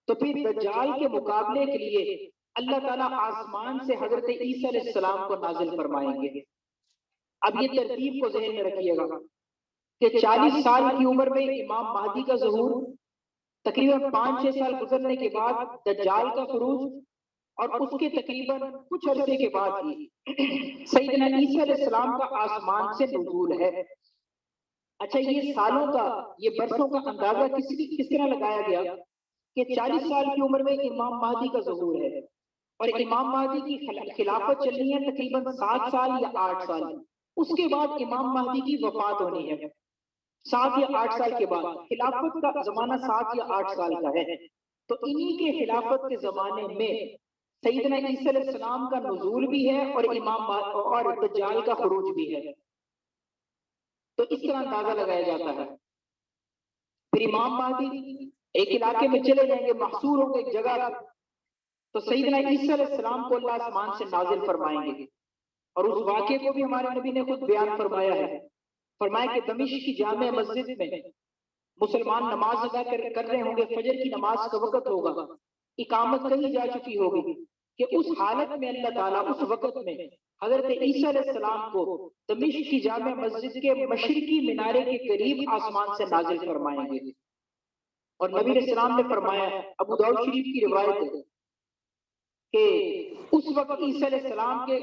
تو پھر دجال کے مقابلے کے لیے اللہ تعالیٰ آسمان سے حضرت عیسیٰ علیہ السلام کو نازل فرمائیں گے۔ اب یہ ترتیب کو ذہن میں رکھیے گا کہ 40 سال کی عمر میں امام مہدی کا ظہور، تقریباً 5-6 سال گزرنے کے بعد دجال کا خروج، اور اس کے تقریباً کچھ عرصے کے بعد ہی سیدنا عیسیٰ علیہ السلام کا آسمان سے نزول ہے۔ اچھا، یہ سالوں کا، یہ برسوں کا اندازہ کس طرح لگایا گیا کہ 40 سال کی عمر میں امام مہدی کا ظہور ہے اور امام مہدی کی خلافت چلنی ہے تقریباً 7 سال یا 8 سال، اس کے بعد امام مہدی کی وفات ہونی ہے 7 یا 8 سال کے بعد۔ خلافت کا زمانہ 7 یا 8 سال کا ہے، تو انہی کے خلافت کے زمانے میں سیدنا عیسیٰ علیہ السلام کا نزول بھی ہے اور اور دجال کا خروج بھی ہے۔ تو اس طرح اندازہ لگایا جاتا ہے۔ پھر امام مہدی ایک علاقے میں چلے جائیں گے، محصور ہوں گے ایک جگہ، تو سیدنا عیسیٰ علیہ السلام کو اللہ آسمان سے نازل فرمائیں گے، اور اس واقعے کو بھی ہمارے نبی نے خود بیان فرمایا ہے۔ فرمایا کہ دمشق کی جامع مسجد میں مسلمان نماز ادا کر رہے ہوں گے، فجر کی نماز کا وقت ہوگا، اقامت کہی جا چکی ہوگی کہ اس حالت میں اللہ تعالیٰ اس وقت میں حضرت عیسیٰ علیہ السلام کو دمشق کی جامع مسجد کے مشرقی مینارے کے قریب آسمان سے نازل فرمائیں گے۔ اور نبی علیہ السلام نے فرمایا، ابو داؤد شریف کی روایت ہے کہ اس وقت عیسیٰ علیہ السلام کے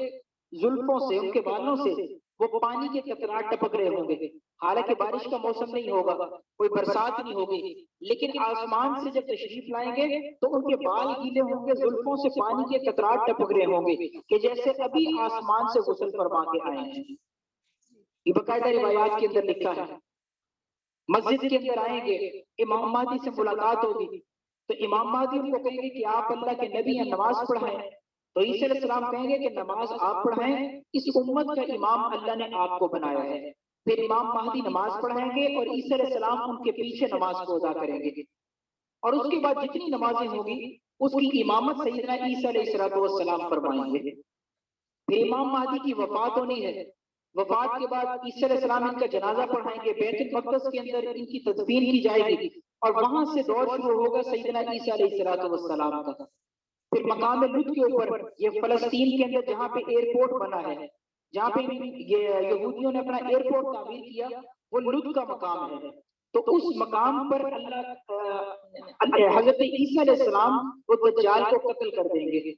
زلفوں سے، ان کے بالوں سے وہ پانی کے قطرات ٹپک رہے ہوں گے، حالانکہ بارش کا موسم نہیں ہوگا، کوئی برسات نہیں ہوگی، لیکن آسمان سے جب تشریف لائیں گے تو ان کے بال گیلے ہوں گے، زلفوں سے پانی کے قطرات ٹپک رہے ہوں گے کہ جیسے ابھی آسمان سے غسل فرما کے آئے ہیں۔ یہ باقاعدہ روایات کے اندر لکھا ہے۔ مسجد کے اندر آئیں گے، امام مہدی سے ملاقات ہوگی، تو امام مہدی ان کو کہیں گے کہ آپ اللہ کے نبی ہیں، نماز پڑھائیں، تو عیسیٰ علیہ السلام کہیں گے کہ نماز آپ پڑھائیں، اس امت کا امام اللہ نے آپ کو بنایا ہے۔ پھر امام مہدی نماز پڑھائیں گے اور عیسیٰ علیہ السلام ان کے پیچھے نماز کو ادا کریں گے، اور اس کے بعد جتنی نمازیں ہوگی اس کی امامت سیدنا عیسیٰ علیہ السلام فرمائیں گے۔ پھر امام مہدی کی وفات ہونی ہے، وفات کے بعد عیسیٰ علیہ السلام ان کا جنازہ پڑھائیں گے، بیت المقدس کے اندر ان کی تدفین کی جائے گی، اور وہاں سے دور شروع ہوگا سیدنا عیسیٰ علیہ السلام کا۔ پھر مقام لد کے اوپر، یہ فلسطین کے اندر جہاں پہ ایئرپورٹ بنا ہے، جہاں پہ یہودیوں نے اپنا ایئرپورٹ تعمیر کیا، وہ لد کا مقام ہے. تو اس مقام پر اللہ حضرت عیسیٰ علیہ السلام وہ دجال کو قتل کر دیں گے،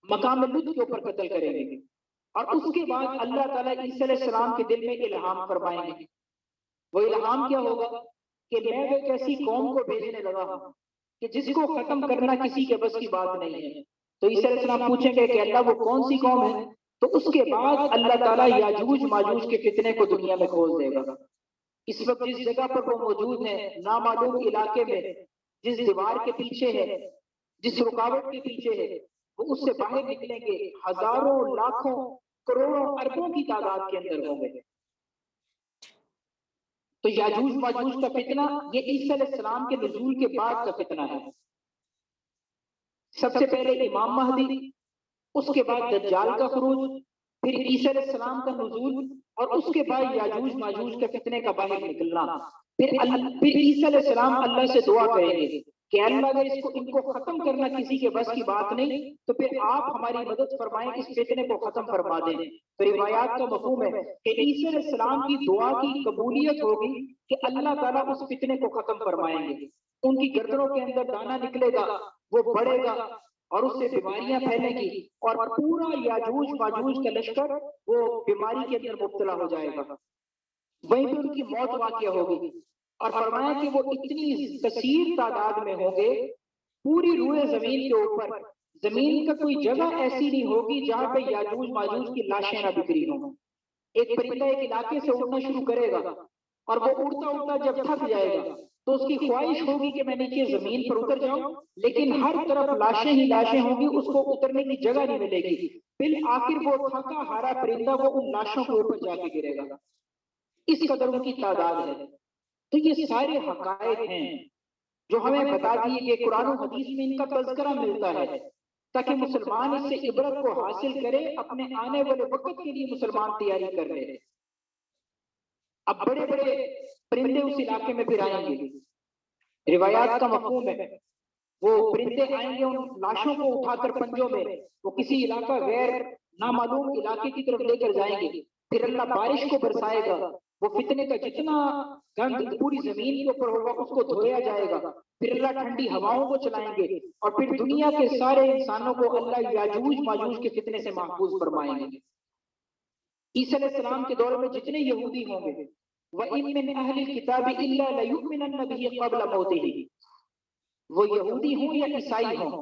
مقام لد کے اوپر قتل کریں گے. اور اس کے بعد اللہ تعالیٰ عیسیٰ علیہ السلام کے دل میں الہام فرمائیں گے. وہ الہام کیا ہوگا کہ میں ایک ایسی قوم کو بھیجنے لگا ہوں کہ جس کو ختم کرنا کسی کے بس کی بات نہیں ہے. تو عیسیٰ علیہ السلام پوچھیں گے کہ اللہ وہ کون سی قوم ہے؟ تو اس کے بعد اللہ تعالیٰ یاجوج ماجوج کے فتنے کو دنیا میں کھول دے گا. اس وقت جس جگہ پر وہ موجود ہیں، نامعلوم علاقے میں، جس دیوار کے پیچھے ہے، جس رکاوٹ کے پیچھے ہے، وہ اس سے باہر نکلیں گے، ہزاروں، لاکھوں، کروڑوں، اربوں کی تعداد کے اندر ہوں گے. تو یاجوج ماجوج کا فتنہ یہ عیسیٰ علیہ السلام کے نزول کے بعد کا فتنہ ہے. سب سے پہلے امام مہدی، اس کے بعد دجال کا خروج، پھر عیسیٰ علیہ السلام کا نزول، اور اس کے بعد یاجوج ماجوج کے فتنے کا باہر نکلنا. پھر عیسیٰ علیہ السلام اللہ سے دعا کریں گے کہ اللہ اگر ان کو ختم کرنا کسی کے بس کی بات نہیں تو پھر آپ ہماری مدد فرمائیں، اس فتنے کو ختم فرما دیں. تو روایات کا مفہوم ہے کہ عیسیٰ علیہ السلام کی دعا کی قبولیت ہوگی کہ اللہ تعالیٰ اس فتنے کو ختم فرمائیں گے. ان کی گردنوں کے اندر دانا نکلے گا، وہ بڑھے گا اور اس سے بیماریاں پھیلیں گی، اور پورا یاجوج ماجوج کا لشکر وہ بیماری کے اندر مبتلا ہو جائے گا. وہیں پہ ان کی موت واقع ہوگی. اور فرمایا کہ وہ اتنی کثیر تعداد میں ہوں گے، پوری روئے زمین کے اوپر زمین کا کوئی جگہ ایسی نہیں ہوگی جہاں پہ یاجوج ماجوج کی لاشیں نہ بکھری ہوں. ایک پرندہ ایک علاقے سے اڑنا شروع کرے گا اور وہ اڑتا اڑتا جب تھک جائے گا تو اس کی خواہش ہوگی کہ میں نیچے زمین پر اتر جاؤں، لیکن ہر طرف لاشیں ہی لاشیں ہوں گی، اس کو اترنے کی جگہ نہیں ملے گی. بالآخر وہ تھکا ہارا پرندہ وہ ان لاشوں کے اوپر جا کے گرے گا. اس قدر ان کی تعداد ہے. تو یہ سارے حقائق ہیں جو ہمیں بتا دیے کہ قرآن و حدیث میں ان کا تذکرہ ملتا ہے تاکہ مسلمان اس سے عبرت کو حاصل کرے، اپنے آنے والے وقت کے لیے مسلمان تیاری کر رہے. اب بڑے بڑے پرندے اس علاقے میں پھر آئیں گے. روایات کا مفہوم ہے وہ پرندے آئیں گے، ان لاشوں کو اٹھا کر پنجوں میں وہ کسی علاقہ غیر نامعلوم علاقے کی طرف لے کر جائیں گے. پھر اللہ بارش کو برسائے گا، وہ فتنے کا جتنا گند پوری زمین کے اوپر ہوگا اس کو دھویا جائے گا. پھر اللہ ٹھنڈی ہواؤں کو چلائیں گے اور پھر دنیا کے سارے انسانوں کو اللہ یاجوج ماجوج کے فتنے سے محفوظ فرمائیں گے. عیسیٰ علیہ السلام کے دور میں جتنے یہودی ہوں گے، وَإِن مِّنْ أَهْلِ الْكِتَابِ إِلَّا لَيُؤْمِنَنَّ بِهِ قَبْلَ مَوْتِهِ، وہ یہودی ہوں یا عیسائی ہوں،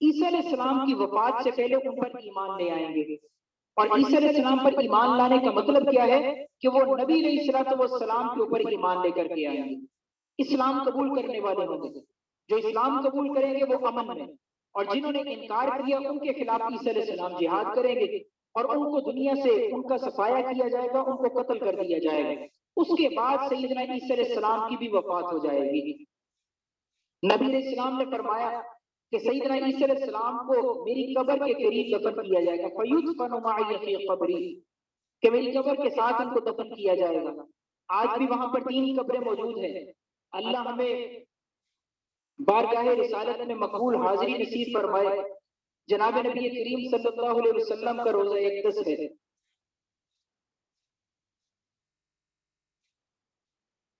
عیسیٰ علیہ السلام کی وفات سے پہلے ان پر ایمان لے آئیں گے. اور عیسیٰ علیہ السلام پر ایمان لانے کا مطلب کیا ہے کہ وہ نبی علیہ السلام کے اوپر ایمان لے کر کے آئیں گے. اسلام قبول کرنے والے ہوں گے. جو اسلام قبول کریں گے وہ امن میں، اور جنہوں نے انکار کیا ان کے خلاف عیسیٰ علیہ السلام جہاد کریں گے اور ان کو دنیا سے ان کا صفایا کیا جائے گا، ان کو قتل کر دیا جائے گا. اس کے بعد سیدنا عیسیٰ علیہ السلام کی بھی وفات ہو جائے گی. نبی علیہ السلام نے فرمایا کہ سیدنا عیسیٰ علیہ السلام کو میری قبر کے قریب دفن کیا جائے گا، فَيُدْفَنُ مَعِيَ فِي قَبْرِي، کہ میری قبر کے ساتھ ان کو دفن کیا جائے گا. آج بھی وہاں پر 3 قبریں موجود ہیں. اللہ ہمیں بارگاہ رسالت میں مقبول حاضری نصیب فرمائے. جناب نبی کریم صلی اللہ علیہ وسلم کا روزہ اقدس ہے.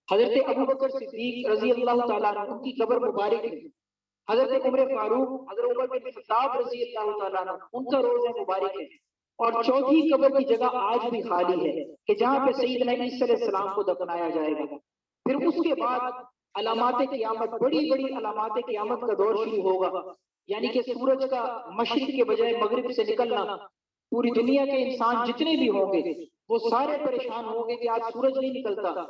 حضرت ابو بکر صدیق رضی اللہ تعالیٰ عنہ ان کی قبر مبارک ہے. حضرت عمر فاروق، حضرت عمر بن خطاب رضی اللہ تعالیٰ عنہ ان کا روزہ مبارک ہے. اور چوتھی قبر کی جگہ آج بھی خالی ہے کہ جہاں پہ سیدنا عیسیٰ علیہ السلام کو دفنایا جائے گا. پھر اس کے بعد علامات قیامت، بڑی بڑی علامات قیامت کا دور شروع ہوگا، یعنی کہ سورج کا مشرق کے بجائے مغرب سے نکلنا. پوری دنیا کے انسان جتنے بھی ہوں گے وہ سارے پریشان ہوں گے کہ آج سورج نہیں نکلتا.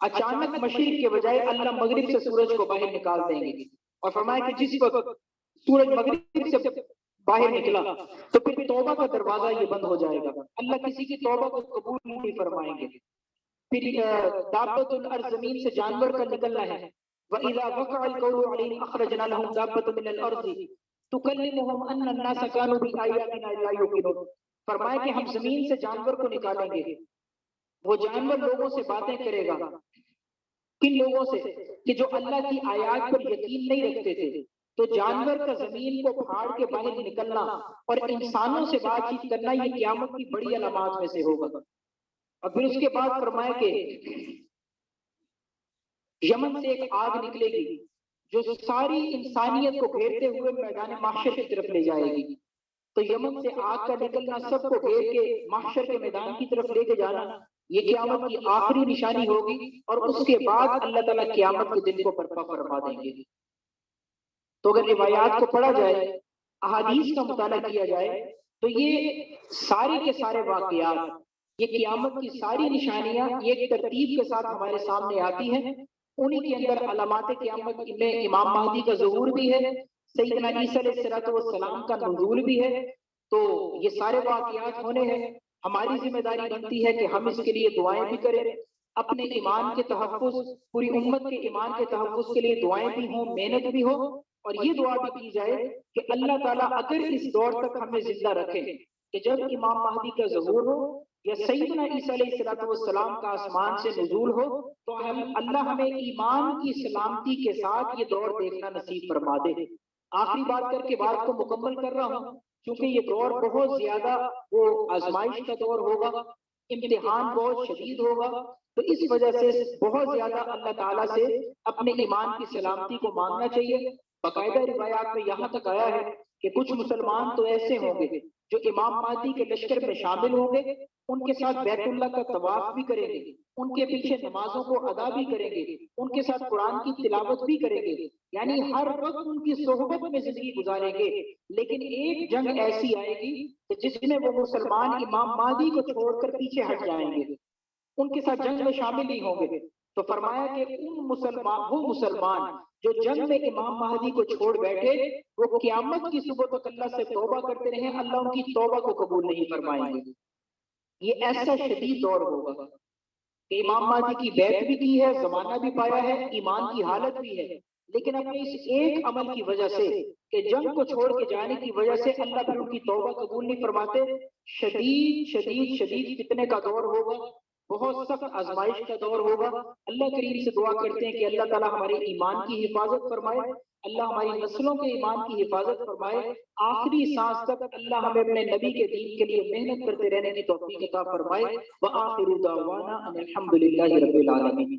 اچانک مشرق کے بجائے اللہ مغرب سے سورج کو باہر نکال دیں گے اور فرمایا کہ جس وقت سورج مغرب سے باہر نکلا تو پھر توبہ کا دروازہ یہ بند ہو جائے گا، اللہ کسی کی توبہ کو قبول نہیں فرمائیں گے. پھر دابۃ الارض، زمین سے جانور کا نکلنا ہے. وَإِذَا وَقَعَ الْقَوْلُ عَلَيْهِمْ أَخْرَجْنَا لَهُمْ دَابَّةً مِّنَ الْأَرْضِ تُكَلِّمُهُمْ أَنَّ النَّاسَ كَانُوا بِآيَاتِنَا لَا يُوقِنُونَ. فرمایا کہ ہم زمین سے جانور کو نکالیں گے، وہ جانور لوگوں سے باتیں کرے گا. کن لوگوں سے؟ کہ جو اللہ کی آیات پر یقین نہیں رکھتے تھے، تو جانور کا زمین کو پھاڑ کے باہر نکلنا اور انسانوں سے بات چیت کرنا یہ قیامت کی بڑی علامات میں سے ہوگا۔ اور پھر اس کے بعد فرمایا کہ یمن سے ایک آگ نکلے گی جو ساری انسانیت کو گھیرتے ہوئے میدان محشر کی طرف لے جائے گی۔ تو یمن سے آگ کا نکلنا، سب کو گھیر کے محشر کے میدان کی طرف لے کے جانا، یہ قیامت کی آخری نشانی ہوگی، اور اس کے بعد اللہ تعالیٰ قیامت کے دن کو برپا فرما دیں گے۔ تو اگر روایات کو پڑھا جائے، احادیث کا مطالعہ کیا جائے، تو یہ سارے کے سارے واقعات، یہ قیامت کی ساری نشانیاں ایک ترتیب کے ساتھ ہمارے سامنے آتی ہیں۔ انہی کے اندر علامات قیامت میں امام مہدی کا ظہور بھی ہے، سیدنا عیسیٰ علیہ السلام کا نزول بھی ہے۔ تو یہ سارے واقعات ہونے ہیں، ہماری ذمہ داری بنتی ہے کہ ہم اس کے لیے دعائیں بھی کریں، اپنے ایمان کے تحفظ، پوری امت کے ایمان کے تحفظ کے لیے دعائیں بھی ہوں، محنت بھی ہو، اور یہ دعا بھی کی جائے کہ اللہ تعالیٰ اگر اس دور تک ہمیں زندہ رکھے کہ جب امام مہدی کا ظہور ہو یا سیدنا عیسیٰ علیہ السلام کا آسمان سے نزول ہو، تو اللہ ہمیں ایمان کی سلامتی کے ساتھ یہ دور دیکھنا نصیب فرما دے۔ آخری بات کر کے بات کو مکمل کر رہا ہوں، کیونکہ یہ دور بہت زیادہ وہ آزمائش کا دور ہوگا، امتحان بہت شدید ہوگا، تو اس وجہ سے بہت زیادہ اللہ تعالیٰ سے اپنے ایمان کی سلامتی کو مانگنا چاہیے۔ باقاعدہ روایات میں یہاں تک آیا ہے کہ کچھ مسلمان تو ایسے ہوں گے جو امام مہدی کے لشکر میں شامل ہوں گے، ان کے ساتھ بیت اللہ کا طواف بھی کریں گے، ان کے پیچھے نمازوں کو ادا بھی کریں گے، ان کے ساتھ قرآن کی تلاوت بھی کریں گے، یعنی ہر وقت ان کی صحبت میں زندگی گزاریں گے۔ لیکن ایک جنگ ایسی آئے گی کہ جس میں وہ مسلمان امام مہدی کو چھوڑ کر پیچھے ہٹ جائیں گے، ان کے ساتھ جنگ میں شامل نہیں ہوں گے۔ تو فرمایا کہ وہ مسلمان جو جنگ میں امام مہدی کو چھوڑ بیٹھے، وہ قیامت کی صبح تک اللہ سے توبہ کرتے رہے، اللہ ان کی توبہ کو قبول نہیں فرمائیں گے۔ یہ ایسا شدید دور ہوگا کہ امام مہدی کی بیعت بھی کی ہے، زمانہ بھی پایا ہے، ایمان کی حالت بھی ہے، لیکن اپنے اس ایک عمل کی وجہ سے کہ جنگ کو چھوڑ کے جانے کی وجہ سے اللہ پھر ان کی توبہ قبول نہیں فرماتے۔ شدید شدید شدید فتنے کا دور ہوگا، بہت سخت آزمائش کا دور ہوگا۔ اللہ کریم سے دعا کرتے ہیں کہ اللہ تعالیٰ ہمارے ایمان کی حفاظت فرمائے، اللہ ہماری نسلوں کے ایمان کی حفاظت فرمائے، آخری سانس تک اللہ ہمیں اپنے نبی کے دین کے لیے محنت کرتے رہنے کی توفیق عطا فرمائے۔ وآخر دعوانا ان الحمد للہ رب العالمین۔